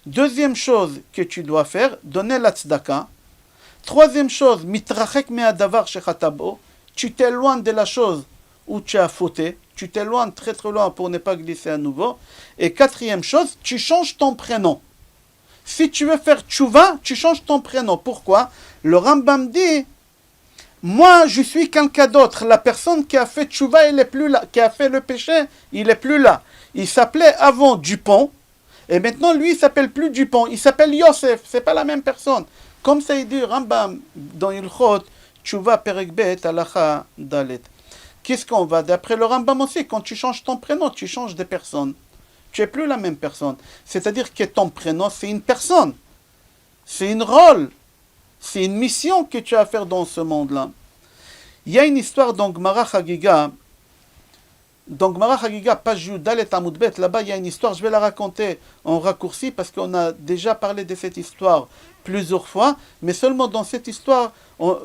Deuxième chose que tu dois faire, donner la tzedaka. Troisième chose, mitrachek me'adavar shechatabo, tu t'éloignes de la chose où tu as fauté, tu t'éloignes très très loin pour ne pas glisser à nouveau. Et quatrième chose, tu changes ton prénom. Si tu veux faire tchouva, tu changes ton prénom. Pourquoi? Le Rambam dit, moi je suis quelqu'un d'autre. La personne qui a fait tchouva, elle est plus là. Qui a fait le péché, il est plus là. Il s'appelait avant Dupont. Et maintenant, lui, il s'appelle plus Dupont, il s'appelle Yosef, c'est pas la même personne. Comme ça, il dit Rambam dans Ilchot, Tshuva Perek Bet, Halacha Dalet. Qu'est-ce qu'on va? D'après le Rambam aussi, quand tu changes ton prénom, tu changes de personne. Tu n'es plus la même personne. C'est-à-dire que ton prénom, c'est une personne. C'est un rôle. C'est une mission que tu as à faire dans ce monde-là. Il y a une histoire dans Gemara Chagiga Donc, Gemara Chagiga, page Yudalet Amud Bet, là-bas il y a une histoire, je vais la raconter en raccourci parce qu'on a déjà parlé de cette histoire plusieurs fois, mais seulement dans cette histoire,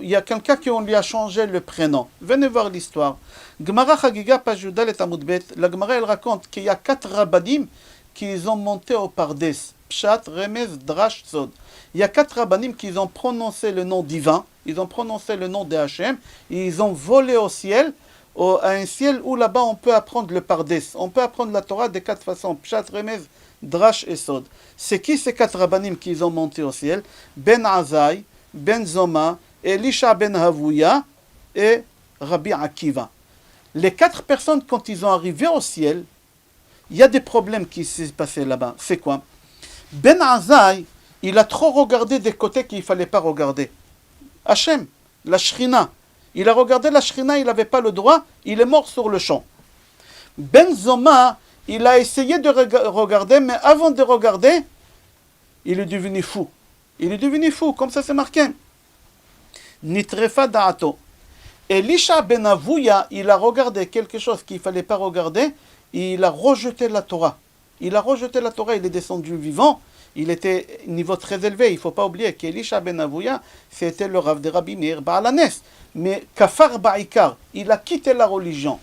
il y a quelqu'un qui on lui a changé le prénom. Venez voir l'histoire. Gemara Chagiga, page Yudalet Amud Bet, la Gemara elle raconte qu'il y a 4 rabbanim qui ont monté au Pardes. Pshat, Remez, Drash, Sod. Il y a 4 rabbanim qui ont prononcé le nom divin, ils ont prononcé le nom de Hachem, et ils ont volé au ciel, à un ciel où là-bas on peut apprendre le Pardes. On peut apprendre la Torah de 4 façons. Pshat, Remez, Drash et Sod. C'est qui ces 4 rabbanim qui ont monté au ciel? Ben Azai, Ben Zoma, Elisha ben Havouya et Rabbi Akiva. Les 4 personnes, quand ils ont arrivé au ciel, il y a des problèmes qui s'est passé là-bas. C'est quoi? Ben Azai, il a trop regardé des côtés qu'il ne fallait pas regarder. Hachem, la Shrina. Il a regardé la Shrina, il n'avait pas le droit, il est mort sur le champ. Ben Zoma, il a essayé de regarder, mais avant de regarder, il est devenu fou. Il est devenu fou, comme ça c'est marqué. Nitrefa da'ato. Elisha ben Havouya, il a regardé quelque chose qu'il ne fallait pas regarder, et il a rejeté la Torah. Il a rejeté la Torah, il est descendu vivant. Il était niveau très élevé. Il ne faut pas oublier qu'Elisha ben Havouya, c'était le Rav de Rabbi Meir Baal Hanes. Mais Kafar Ba'ikar, il a quitté la religion.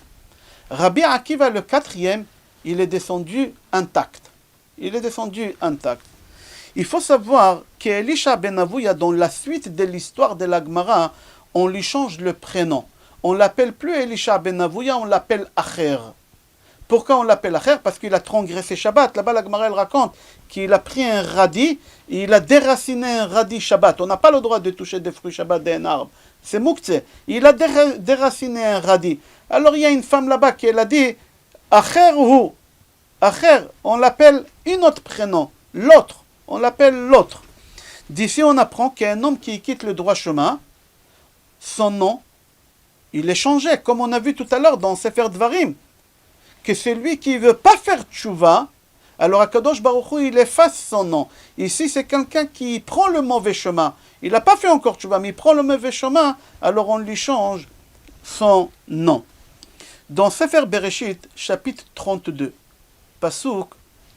Rabbi Akiva, le 4e, il est descendu intact. Il est descendu intact. Il faut savoir qu'Elisha ben Havouya, dans la suite de l'histoire de la Gemara, on lui change le prénom. On ne l'appelle plus Elisha ben Havouya, on l'appelle Acher. Pourquoi on l'appelle Acher? Parce qu'il a transgressé Shabbat. Là-bas, la Gemara elle raconte qu'il a pris un radis, et il a déraciné un radis Shabbat. On n'a pas le droit de toucher des fruits Shabbat d'un arbre. C'est Moukhtse. Il a déraciné un radis. Alors il y a une femme là-bas qui elle a dit Acher ou Acher, on l'appelle un autre prénom. L'autre. On l'appelle l'autre. D'ici, on apprend qu'un homme qui quitte le droit chemin, son nom, il est changé, comme on a vu tout à l'heure dans Sefer Dvarim. Que celui qui ne veut pas faire tchouva, alors Akadosh Baruch Hu, il efface son nom. Ici, c'est quelqu'un qui prend le mauvais chemin. Il n'a pas fait encore tchouva, mais il prend le mauvais chemin, alors on lui change son nom. Dans Sefer Bereshit, chapitre 32, Pasuk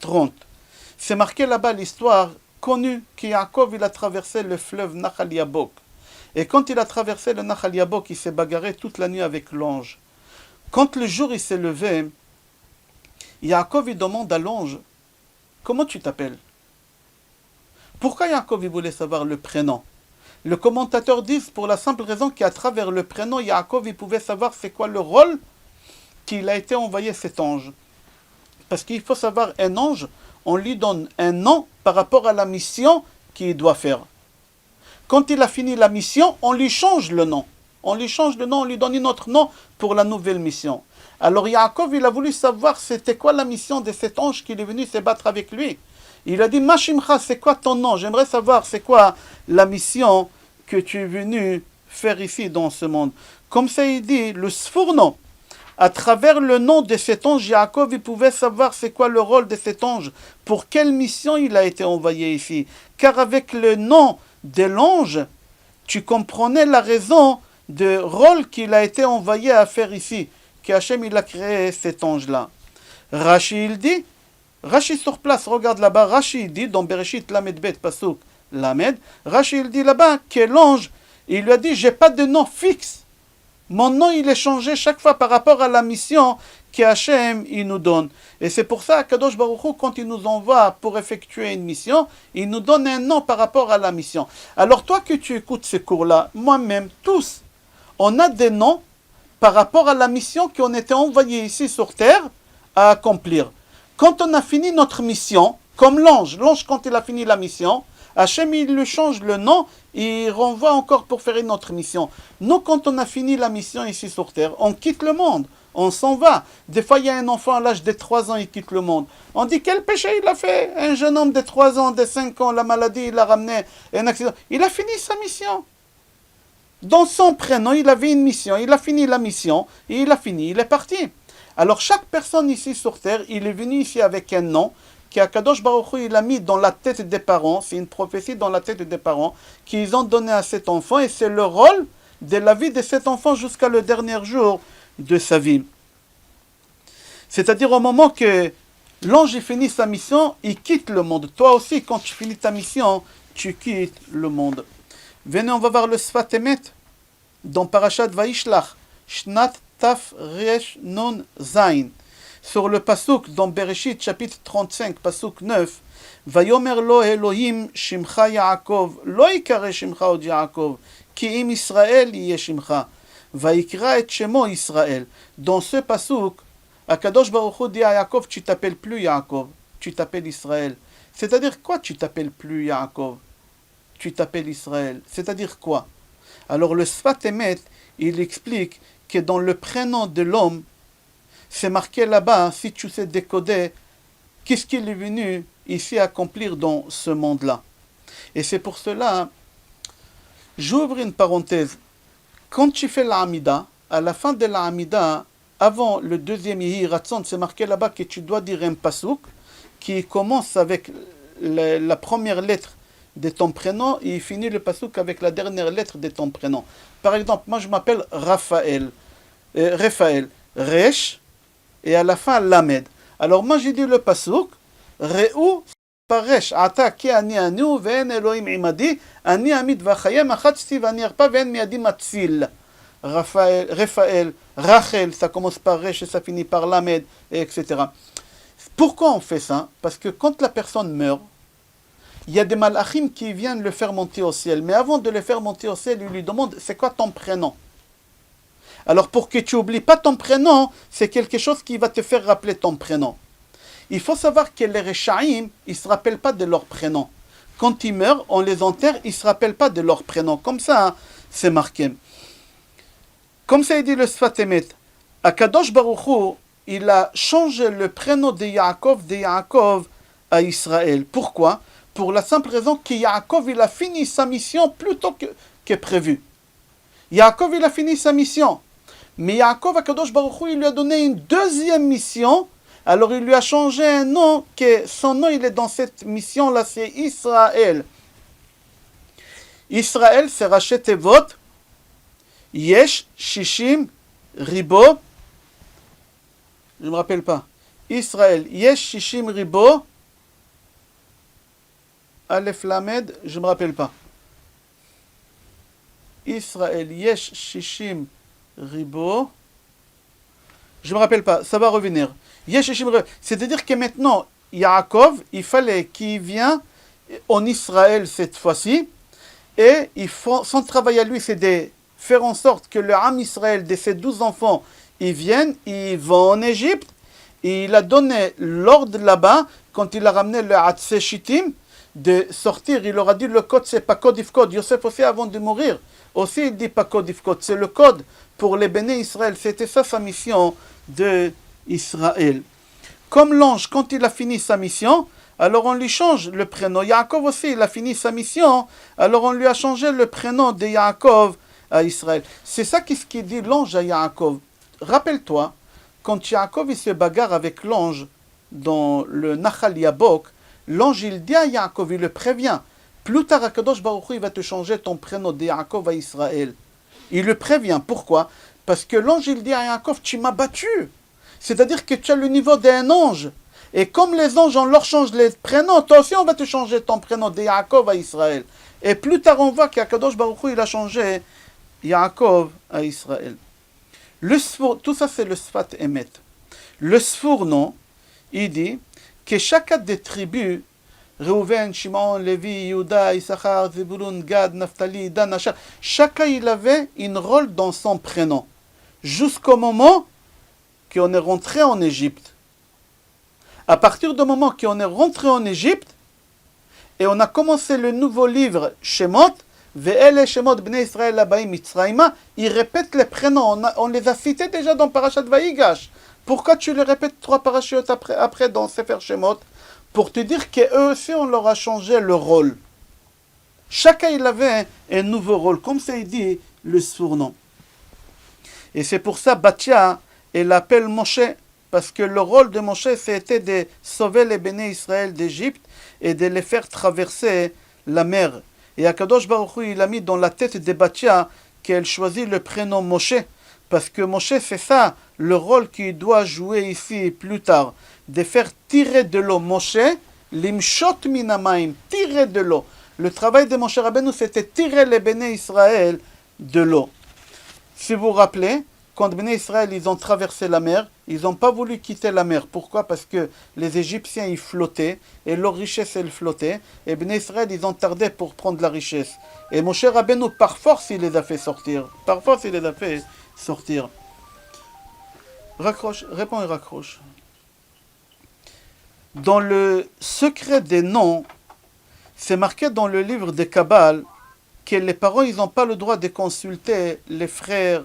30, c'est marqué là-bas l'histoire connue qu'Yaakov, il a traversé le fleuve Nachal Yabok. Et quand il a traversé le Nachal Yabok, il s'est bagarré toute la nuit avec l'ange. Quand le jour il s'est levé, Yaakov il demande à l'ange, comment tu t'appelles? Pourquoi Yaakov il voulait savoir le prénom? Le commentateur dit pour la simple raison qu'à travers le prénom, Yaakov il pouvait savoir c'est quoi le rôle qu'il a été envoyé cet ange. Parce qu'il faut savoir, un ange, on lui donne un nom par rapport à la mission qu'il doit faire. Quand il a fini la mission, on lui change le nom. On lui change le nom, on lui donne un autre nom pour la nouvelle mission. Alors Yaakov, il a voulu savoir c'était quoi la mission de cet ange qui est venu se battre avec lui. Il a dit, Mashimcha, c'est quoi ton nom? J'aimerais savoir c'est quoi la mission que tu es venu faire ici dans ce monde. Comme ça il dit, le Sfourno, à travers le nom de cet ange, Yaakov, il pouvait savoir c'est quoi le rôle de cet ange, pour quelle mission il a été envoyé ici. Car avec le nom de l'ange, tu comprenais la raison du rôle qu'il a été envoyé à faire ici. Qu'Hachem il a créé cet ange-là. Rashi il dit, Rashi sur place, regarde là-bas, Rashi il dit, dans Bereshit Lamed Bet Pasuk Lamed, Rashi il dit là-bas que l'ange, il lui a dit, j'ai pas de nom fixe. Mon nom il est changé chaque fois par rapport à la mission qu'Hachem il nous donne. Et c'est pour ça qu'Kadosh Baruch Hu, quand il nous envoie pour effectuer une mission, il nous donne un nom par rapport à la mission. Alors toi que tu écoutes ces cours-là, moi-même, tous, on a des noms par rapport à la mission qu'on était envoyé ici sur terre à accomplir. Quand on a fini notre mission, comme l'ange quand il a fini la mission, Hachem il lui change le nom et il renvoie encore pour faire une autre mission. Nous, quand on a fini la mission ici sur terre, on quitte le monde, on s'en va. Des fois, il y a un enfant à l'âge de 3 ans, il quitte le monde. On dit, quel péché il a fait? Un jeune homme de 3 ans, de 5 ans, la maladie, il a ramené un accident. Il a fini sa mission. Dans son prénom, il avait une mission, il a fini la mission, et il a fini, il est parti. Alors chaque personne ici sur terre, il est venu ici avec un nom, qu'Akadosh Baruch Hu il a mis dans la tête des parents, c'est une prophétie dans la tête des parents, qu'ils ont donné à cet enfant, et c'est le rôle de la vie de cet enfant jusqu'à le dernier jour de sa vie. C'est-à-dire au moment que l'ange finit sa mission, il quitte le monde. Toi aussi, quand tu finis ta mission, tu quittes le monde. Venez, on va voir le Sfat Emet dans Parashat Vaishlach, Shnat Taf Resh Nun Zain. Sur le Pasuk dans Bereshit, chapitre 35, Pasuk 9, Vayomer lo Elohim Shimcha Yaakov, lo yikare Shimcha od Yaakov, ki im Israël yeh Shimcha, Vaikra et Shemo Israël. Dans ce Pasuk, Akadosh Baruch Hu dit à Yaakov, tu t'appelles plus Yaakov, tu t'appelles Israël. C'est-à-dire quoi tu t'appelles plus Yaakov? Tu t'appelles Israël. C'est-à-dire quoi? Alors le Sfat Emet, il explique que dans le prénom de l'homme, c'est marqué là-bas, si tu sais décoder, qu'est-ce qu'il est venu ici accomplir dans ce monde-là. Et c'est pour cela, j'ouvre une parenthèse. Quand tu fais l'Amida, à la fin de l'Amida, avant le deuxième Yehi Ratzon, c'est marqué là-bas que tu dois dire un pasouk qui commence avec la première lettre de ton prénom et il finit le pasouk avec la dernière lettre de ton prénom. Par exemple, moi je m'appelle Raphaël, Resh, et à la fin Lamed. Alors moi j'ai dit le pasouk, Re'u Paresh, Ata ki ani anu, ve'en Elohim imadi, ani amid v'chayem, achatsti v'ani arpa, ve'en miadi matzil. Raphaël, Rachel, ça commence par Resh et ça finit par Lamed, etc. Pourquoi on fait ça? Parce que quand la personne meurt, il y a des malachim qui viennent le faire monter au ciel. Mais avant de le faire monter au ciel, ils lui demandent, c'est quoi ton prénom? Alors pour que tu n'oublies pas ton prénom, c'est quelque chose qui va te faire rappeler ton prénom. Il faut savoir que les Rechaïm, ils ne se rappellent pas de leur prénom. Quand ils meurent, on les enterre, ils ne se rappellent pas de leur prénom. Comme ça, hein, c'est marqué. Comme ça, il dit le Sfat Emet, Akadosh Baruch Hu, il a changé le prénom de Yaakov à Israël. Pourquoi? Pour la simple raison que Yaakov, il a fini sa mission plus tôt que prévu. Yaakov, il a fini sa mission. Mais Yaakov, Akadosh Baruch Hu, il lui a donné une deuxième mission. Alors il lui a changé un nom, que son nom, il est dans cette mission-là, c'est Israël. Israël, c'est Rachet Tevot, Yesh, Shishim, Ribo. Je ne me rappelle pas. Israël, Yesh, Shishim, Ribo. Aleph Lamed, je ne me rappelle pas. Israël, Yesh, Shishim, Ribo. Je ne me rappelle pas, ça va revenir. Yesh, Shishim, Ribo. C'est-à-dire que maintenant, Yaakov, il fallait qu'il vienne en Israël cette fois-ci. Et son travail à lui, c'est de faire en sorte que le Ham Israël, de ses 12 enfants, ils viennent, ils vont en Égypte. Et il a donné l'ordre là-bas, quand il a ramené le Hatzé Shittim, de sortir. Il leur a dit le code, c'est pas code if code. Yosef aussi, avant de mourir, aussi il dit pas code if code. C'est le code pour les béné Israël. C'était ça sa mission de Israël. Comme l'ange, quand il a fini sa mission, alors on lui change le prénom. Yaakov aussi, il a fini sa mission, alors on lui a changé le prénom de Yaakov à Israël. C'est ça qu'est-ce qu'il dit l'ange à Yaakov. Rappelle-toi, quand Yaakov il se bagarre avec l'ange dans le Nachal Yabok, l'ange il dit à Yaakov, il le prévient, plus tard Akadosh Baruch Hu, il va te changer ton prénom de Yaakov à Israël. Il le prévient, pourquoi? Parce que l'ange il dit à Yaakov, tu m'as battu. C'est-à-dire que tu as le niveau d'un ange. Et comme les anges, on leur change les prénoms, toi aussi on va te changer ton prénom de Yaakov à Israël. Et plus tard on voit qu'Akadosh Baruch Hu, il a changé Yaakov à Israël. Tout ça c'est le Sfat Emet. Le Sfournon, il dit que chacun des tribus, Reuven, Shimon, Lévi, Yehuda, Issachar, Zebulun, Gad, Naphtali, Dan, Asher, chacun il avait un rôle dans son prénom. Jusqu'au moment qu'on est rentré en Égypte. À partir du moment qu'on est rentré en Égypte, et on a commencé le nouveau livre Shemot, Ve'ele Shemot Bnei Israël Abaim Mitzrayma, il répète les prénoms. On les a cités déjà dans Parashat Vayigash. Pourquoi tu les répètes 3 parachutes après dans Sefer Shemot? Pour te dire qu'eux aussi, on leur a changé le rôle. Chacun, il avait un nouveau rôle, comme ça il dit le surnom. Et c'est pour ça, Batia, elle appelle Moshe, parce que le rôle de Moshe, c'était de sauver les béné Israël d'Égypte et de les faire traverser la mer. Et Akadosh Baruch Hu, il a mis dans la tête de Batia qu'elle choisit le prénom Moshe, Parce que Moshe, c'est ça le rôle qu'il doit jouer ici plus tard, de faire tirer de l'eau. Moshe, limshot minamaim, tirer de l'eau. Le travail de Moshe Rabbeinu, c'était tirer les béné Israël de l'eau. Si vous vous rappelez, quand béné Israël, ils ont traversé la mer, ils n'ont pas voulu quitter la mer. Pourquoi? Parce que les Égyptiens, ils flottaient, et leur richesse, elle flottait. Et béné Israël, ils ont tardé pour prendre la richesse. Et Moshe Rabbeinu, par force, il les a fait sortir. Par force, il les a fait sortir. Raccroche, réponds et raccroche. Dans le secret des noms, c'est marqué dans le livre de Kabbale que les parents, ils n'ont pas le droit de consulter les frères,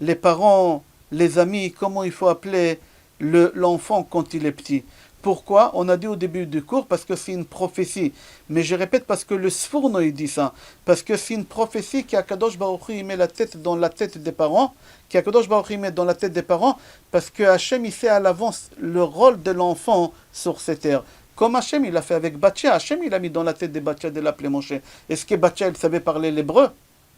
les parents, les amis, comment il faut appeler l'enfant quand il est petit. Pourquoi? On a dit au début du cours, parce que c'est une prophétie. Mais je répète, parce que le Sfourno, il dit ça. Parce que c'est une prophétie qu'Akadosh Baruch Hu, il met la tête dans la tête des parents, qu'Akadosh Baruch Hu, il met dans la tête des parents, parce que Hachem, il sait à l'avance le rôle de l'enfant sur cette terre. Comme Hachem, il a fait avec Batcha. Hachem, il a mis dans la tête de Batcha de l'appeler Moshe. Est-ce que Batcha, elle savait parler l'hébreu?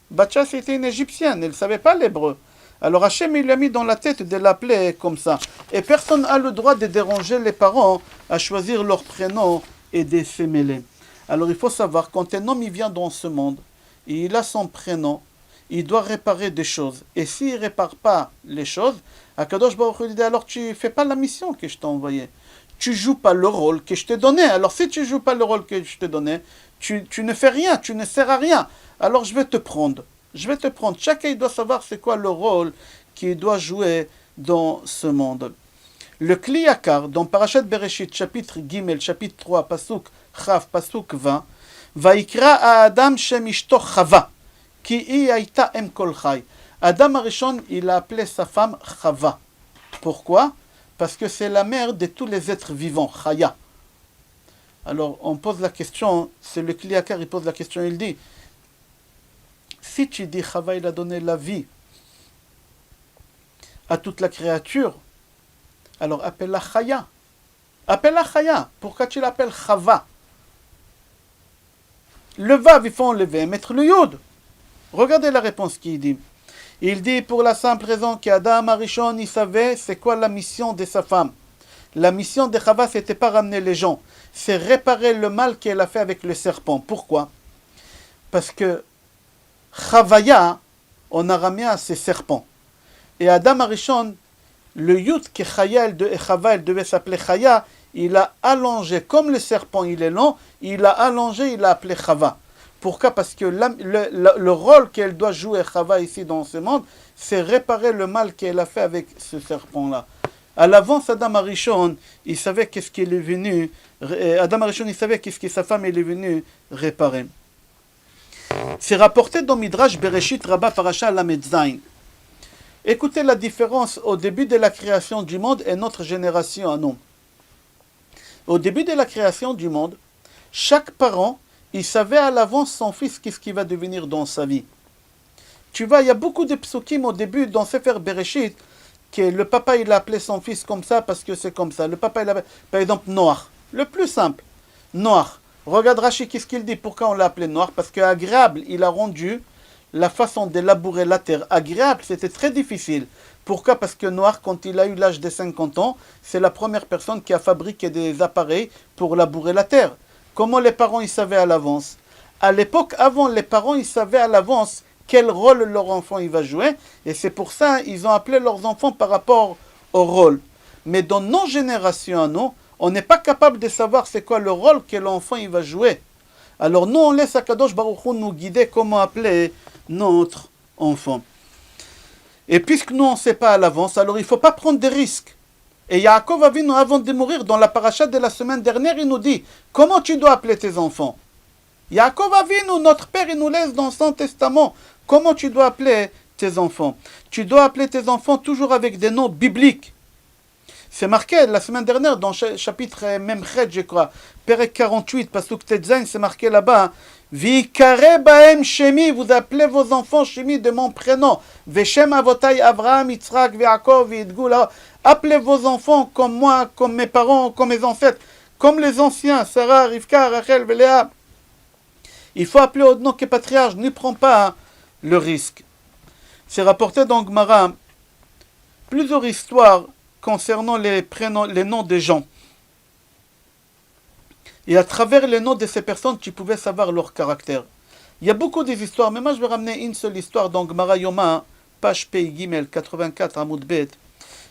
Batcha, c'était une égyptienne, elle ne savait pas l'hébreu. Alors Hachem, il l'a mis dans la tête de l'appeler comme ça. Et personne n'a le droit de déranger les parents à choisir leur prénom et de se mêler. Alors il faut savoir, quand un homme il vient dans ce monde, et il a son prénom, il doit réparer des choses. Et s'il ne répare pas les choses, Akadosh Baruch Hu dit, alors tu ne fais pas la mission que je t'ai envoyée. Tu ne joues pas le rôle que je t'ai donné. Alors si tu ne joues pas le rôle que je t'ai donné, tu ne fais rien, tu ne sers à rien. Alors je vais te prendre. Je vais te prendre. Chacun doit savoir c'est quoi le rôle qu'il doit jouer dans ce monde. Le Kli Yakar, dans Parashat Bereshit, chapitre Gimel, chapitre 3, Pasuk Chav, Pasuk 20, Vaikra à Adam Shem Ishto Chava, ki hi hayta em kol chai. Adam Arishon, il a appelé sa femme Chava. Pourquoi? Parce que c'est la mère de tous les êtres vivants, Chaya. Alors on pose la question, c'est le Kli Yakar, il pose la question, il dit, si tu dis Chava, il a donné la vie à toute la créature, alors appelle-la Chaya. Appelle-la Chaya. Pourquoi tu l'appelles Chava? Le Vav, il faut enlever, mettre le Yod. Regardez la réponse qu'il dit. Il dit pour la simple raison qu'Adam Arishon, il savait c'est quoi la mission de sa femme. La mission de Chava, c'était pas ramener les gens. C'est réparer le mal qu'elle a fait avec le serpent. Pourquoi? Parce que Chavaya, en araméen, c'est serpent. Et Adam Arishon, le Yud que Chaya et Chava, elle devait s'appeler Chaya, il a allongé, comme le serpent il est long, il a allongé, il a appelé Chava. Pourquoi? Parce que le rôle qu'elle doit jouer Chava ici dans ce monde, c'est réparer le mal qu'elle a fait avec ce serpent-là. À l'avance, Adam Arishon, il savait qu'est-ce qu'il est venu, Adam Arishon, il savait qu'est-ce que sa femme est venue réparer. C'est rapporté dans Midrash Bereshit Rabbah Parasha Lamed Zayin. Écoutez la différence au début de la création du monde et notre génération à nous. Au début de la création du monde, chaque parent, il savait à l'avance son fils qu'est-ce qu'il va devenir dans sa vie. Tu vois, il y a beaucoup de psukim au début dans Sefer Bereshit que le papa il a appelé son fils comme ça parce que c'est comme ça. Le papa il a par exemple Noach, le plus simple, Noach. Regarde Rashi, qu'est-ce qu'il dit? Pourquoi on l'a appelé Noach? Parce que agréable, il a rendu la façon de labourer la terre agréable, c'était très difficile. Pourquoi? Parce que Noach, quand il a eu l'âge de 50 ans, c'est la première personne qui a fabriqué des appareils pour labourer la terre. Comment les parents ils savaient à l'avance? À l'époque, avant, les parents ils savaient à l'avance quel rôle leur enfant il va jouer, et c'est pour ça ils ont appelé leurs enfants par rapport au rôle. Mais dans nos générations à nous, on n'est pas capable de savoir c'est quoi le rôle que l'enfant il va jouer. Alors nous on laisse Akadosh Baruch Hu nous guider comment appeler notre enfant. Et puisque nous on ne sait pas à l'avance, alors il ne faut pas prendre des risques. Et Yaakov Avinu, avant de mourir, dans la paracha de la semaine dernière, il nous dit comment tu dois appeler tes enfants. Yaakov Avinu, notre père, il nous laisse dans son testament comment tu dois appeler tes enfants. Tu dois appeler tes enfants toujours avec des noms bibliques. C'est marqué la semaine dernière dans le chapitre Memchet, je crois, Perek 48, Pasuk Tetzain, c'est marqué là-bas. Vikare baem shemi, vous appelez vos enfants shemi de mon prénom. Veshem avotai Avraham, Yitzhak, Yaakov, Yidgul. Appelez vos enfants comme moi, comme mes parents, comme mes ancêtres, comme les anciens, Sarah, Rivka, Rachel, Léa. Il faut appeler au nom que patriarche, ne prends pas le risque. C'est rapporté dans Gemara plusieurs histoires concernant les prénoms, les noms des gens. Et à travers les noms de ces personnes, tu pouvais savoir leur caractère. Il y a beaucoup d'histoires, mais moi je vais ramener une seule histoire dans Gemara Yoma, page Pei Gimel 84 Amoud Bet.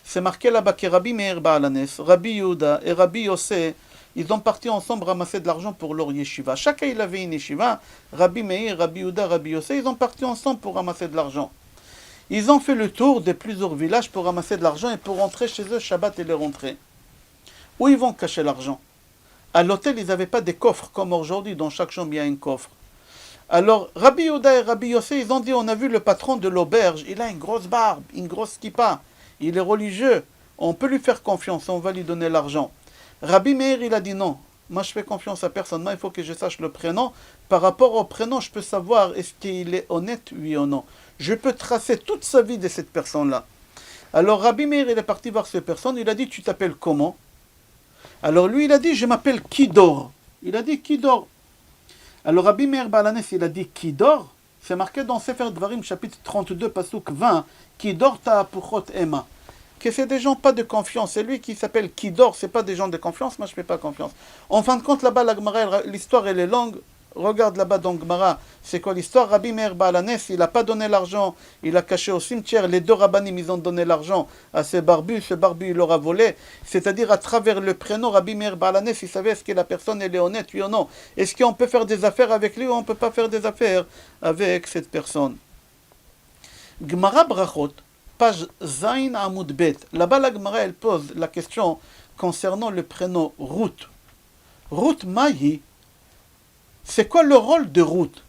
C'est marqué là-bas que Rabbi Meir Baalanes, Rabbi Yehuda et Rabbi Yossé, ils ont parti ensemble ramasser de l'argent pour leur yeshiva. Chacun il avait une yeshiva. Rabbi Meir, Rabbi Yehuda, Rabbi Yossé, ils ont parti ensemble pour ramasser de l'argent. Ils ont fait le tour de plusieurs villages pour ramasser de l'argent et pour rentrer chez eux Shabbat et les rentrer. Où ils vont cacher l'argent? À l'hôtel, ils n'avaient pas des coffres comme aujourd'hui, dans chaque chambre il y a un coffre. Alors, Rabbi Yehuda et Rabbi Yossé, ils ont dit, on a vu le patron de l'auberge, il a une grosse barbe, une grosse kippa, il est religieux, on peut lui faire confiance, on va lui donner l'argent. Rabbi Meir, il a dit non, moi je fais confiance à personne, moi il faut que je sache le prénom. Par rapport au prénom, je peux savoir est-ce qu'il est honnête, oui ou non. Je peux tracer toute sa vie de cette personne-là. Alors Rabbi Meir, il est parti voir cette personne, il a dit, tu t'appelles comment? Alors lui, il a dit, je m'appelle Kidor. Il a dit Kidor. Alors Rabbi Meir Baalanes, il a dit Kidor. C'est marqué dans Sefer Dvarim, chapitre 32, pasuk 20, Kidor ta'apuchot ema. Que c'est des gens pas de confiance. C'est lui qui s'appelle Kidor, c'est pas des gens de confiance, moi je fais pas confiance. En fin de compte, là-bas, la Gemara, l'histoire elle est longue. Regarde là-bas dans Gemara, c'est quoi l'histoire? Rabbi Meir Baalanes, il n'a pas donné l'argent, il a caché au cimetière. Les deux rabbanim, ils ont donné l'argent à ce barbu il leur a volé. C'est-à-dire, à travers le prénom, Rabbi Meir Baalanes, il savait est-ce que la personne elle est honnête, oui ou non. Est-ce qu'on peut faire des affaires avec lui ou on ne peut pas faire des affaires avec cette personne? Gemara Brachot, page Zain Amoud Bet. Là-bas, la Gemara, elle pose la question concernant le prénom Ruth. Ruth Mahi. C'est quoi le rôle de Ruth?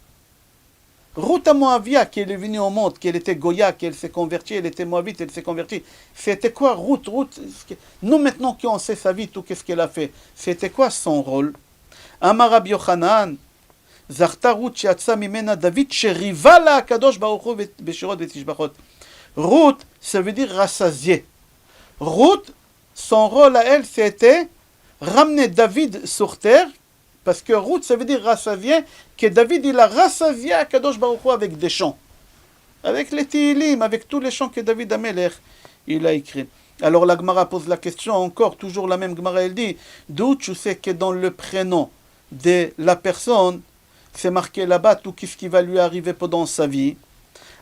Ruth à Moavia, qui est venue au monde, qu'elle était Goya, qu'elle s'est convertie, elle était Moabite, elle s'est convertie. C'était quoi Ruth? Nous maintenant qui on sait sa vie, tout qu'est-ce qu'elle a fait, c'était quoi son rôle? Amar Rabbi Yochanan, Zarta Ruth shiatsa mimena David sheriva la Kadosh Baruch Hu beshirot vetishbachot. Ruth, ça veut dire rassasier. Ruth, son rôle à elle, c'était ramener David sur terre. Parce que Ruth, ça veut dire rassasier, que David, il a rassasié à Kadosh Baruch Hu avec des chants. Avec les Tihilim, avec tous les chants que David Amelech, il a écrit. Alors la Gemara pose la question encore, toujours la même Gemara, elle dit, d'où tu sais que dans le prénom de la personne, c'est marqué là-bas tout ce qui va lui arriver pendant sa vie?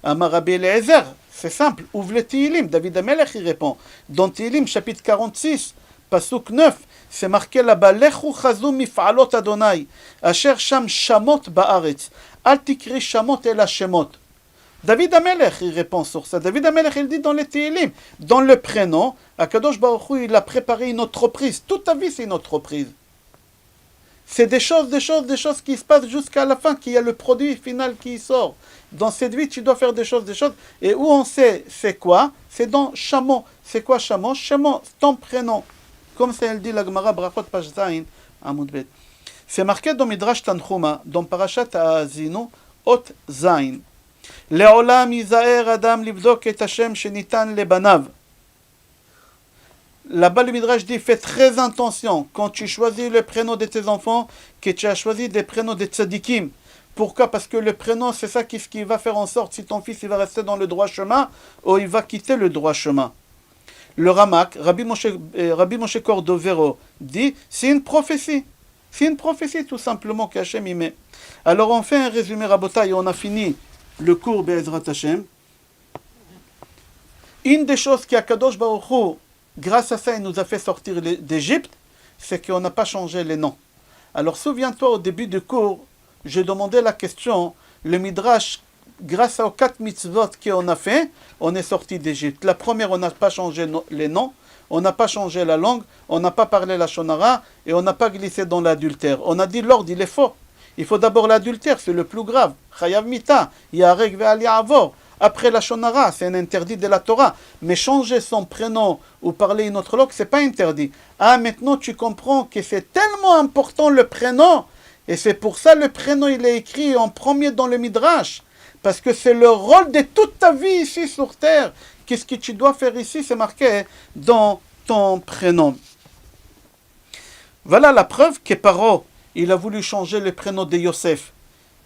Amar Rabbi Eliezer, c'est simple, ouvre les Tihilim, David Amelech il répond. Dans Tihilim, chapitre 46, pasuk 9, c'est marqué là-bas, Lechu chazu mif'alot Adonai, asher sham shamot ba'aretz, al tikri shamot el hashemot. David Amelech, il répond sur ça. David Amelech, il dit dans les Tihilim, dans le prénom, Akadosh Baruch Hu, il a préparé une entreprise. Toute ta vie, c'est une entreprise. C'est des choses qui se passent jusqu'à la fin, qu'il y a le produit final qui sort. Dans cette vie, tu dois faire des choses. Et où on sait c'est quoi? C'est dans Shamo. C'est quoi Shamo? Shamo, ton prénom. Comme ça, elle dit la Gemara Brachot page Zain, Amoud Bet. C'est marqué dans Midrash Tanchuma, dans Parashat Ha'azinu, Ot Zain. Le'olam yizaher adam livdok et Hashem shenitan lebanav. Là-bas, le Midrash dit, fais très attention quand tu choisis le prénom de tes enfants, que tu as choisi des prénoms de tzadikim. Pourquoi? Parce que le prénom, c'est ça qui va faire en sorte si ton fils il va rester dans le droit chemin ou il va quitter le droit chemin. Le Ramak, Rabbi Moshe Cordovero, dit, c'est une prophétie. C'est une prophétie tout simplement qu'Hachem y met. Alors on fait un résumé Rabotai et on a fini le cours Be'ezrat Hashem. Une des choses qui a Kadosh Baruch Hu, grâce à ça, il nous a fait sortir d'Égypte, c'est qu'on n'a pas changé les noms. Alors souviens-toi, au début du cours, j'ai demandé la question, le Midrash, grâce aux 4 mitzvot qu'on a fait, on est sorti d'Égypte. La première, on n'a pas changé les noms, on n'a pas changé la langue, on n'a pas parlé la shonara, et on n'a pas glissé dans l'adultère. On a dit l'ordre, il est faux. Il faut d'abord l'adultère, c'est le plus grave. Chayav mita, yarek ve'ali avor. Après la shonara, c'est un interdit de la Torah. Mais changer son prénom ou parler une autre langue, c'est pas interdit. Ah, maintenant tu comprends que c'est tellement important le prénom. Et c'est pour ça le prénom, il est écrit en premier dans le Midrash. Parce que c'est le rôle de toute ta vie ici sur terre. Qu'est-ce que tu dois faire ici? C'est marqué dans ton prénom. Voilà la preuve que Paro, il a voulu changer le prénom de Yosef.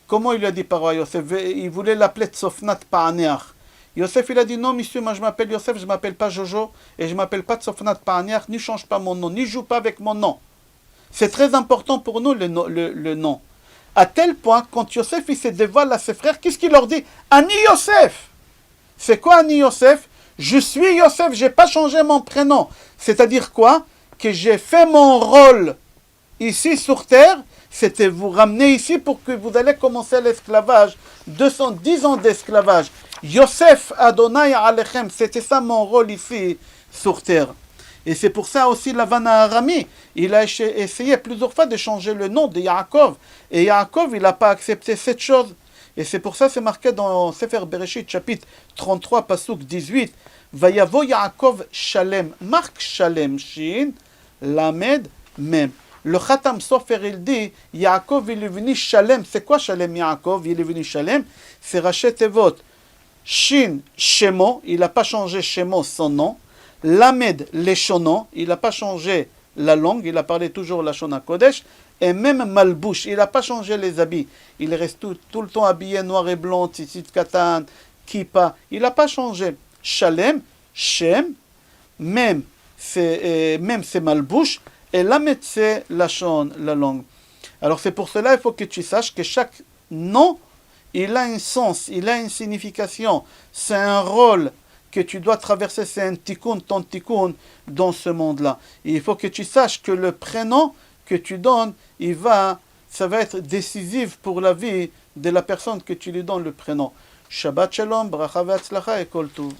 Comment il a dit Paro à Yosef? Il voulait l'appeler Tsofnat Pa'aneach. Yosef, il a dit non, monsieur, moi je m'appelle Yosef, je ne m'appelle pas Jojo, et je ne m'appelle pas Tsofnat Parniach, n'y change pas mon nom, n'y joue pas avec mon nom. C'est très important pour nous le nom. À tel point, quand Yosef il se dévoile à ses frères, qu'est-ce qu'il leur dit? Ani Yosef. C'est quoi Ani Yosef? Je suis Yosef, je n'ai pas changé mon prénom. C'est-à-dire quoi? Que j'ai fait mon rôle ici sur terre, c'était vous ramener ici pour que vous allez commencer l'esclavage. 210 ans d'esclavage. Yosef Adonai Alechem, c'était ça mon rôle ici sur terre. Et c'est pour ça aussi Lavan Arami, il a essayé plusieurs fois de changer le nom de Yaakov. Et Yaakov, il n'a pas accepté cette chose. Et c'est pour ça c'est marqué dans Sefer Bereshit, chapitre 33, pasuk 18. Vayavo Yaakov Shalem. Marque Shalem, Shin, Lamed, Mem. Le Khatam Sofer, il dit, Yaakov, il est venu Shalem. C'est quoi Shalem Yaakov? Il est venu Shalem. C'est Rachet Tevot. Shin, Shemo, il n'a pas changé Shemo, son nom. Lamed, Leshono, il n'a pas changé la langue, il a parlé toujours la Shona Kodesh. Et même Malbouche, il n'a pas changé les habits. Il reste tout le temps habillé noir et blanc, tzitzit katan, kippa. Il n'a pas changé. Shalem, Shem, même c'est Malbouche. Et Lamed, c'est la Shon, la langue. Alors c'est pour cela il faut que tu saches que chaque nom, il a un sens, il a une signification. C'est un rôle que tu dois traverser, c'est un tikkun, ton tikkun dans ce monde-là. Et il faut que tu saches que le prénom que tu donnes, ça va être décisif pour la vie de la personne que tu lui donnes le prénom. Shabbat Shalom, Bracha ve'atzlacha et Kol Tov.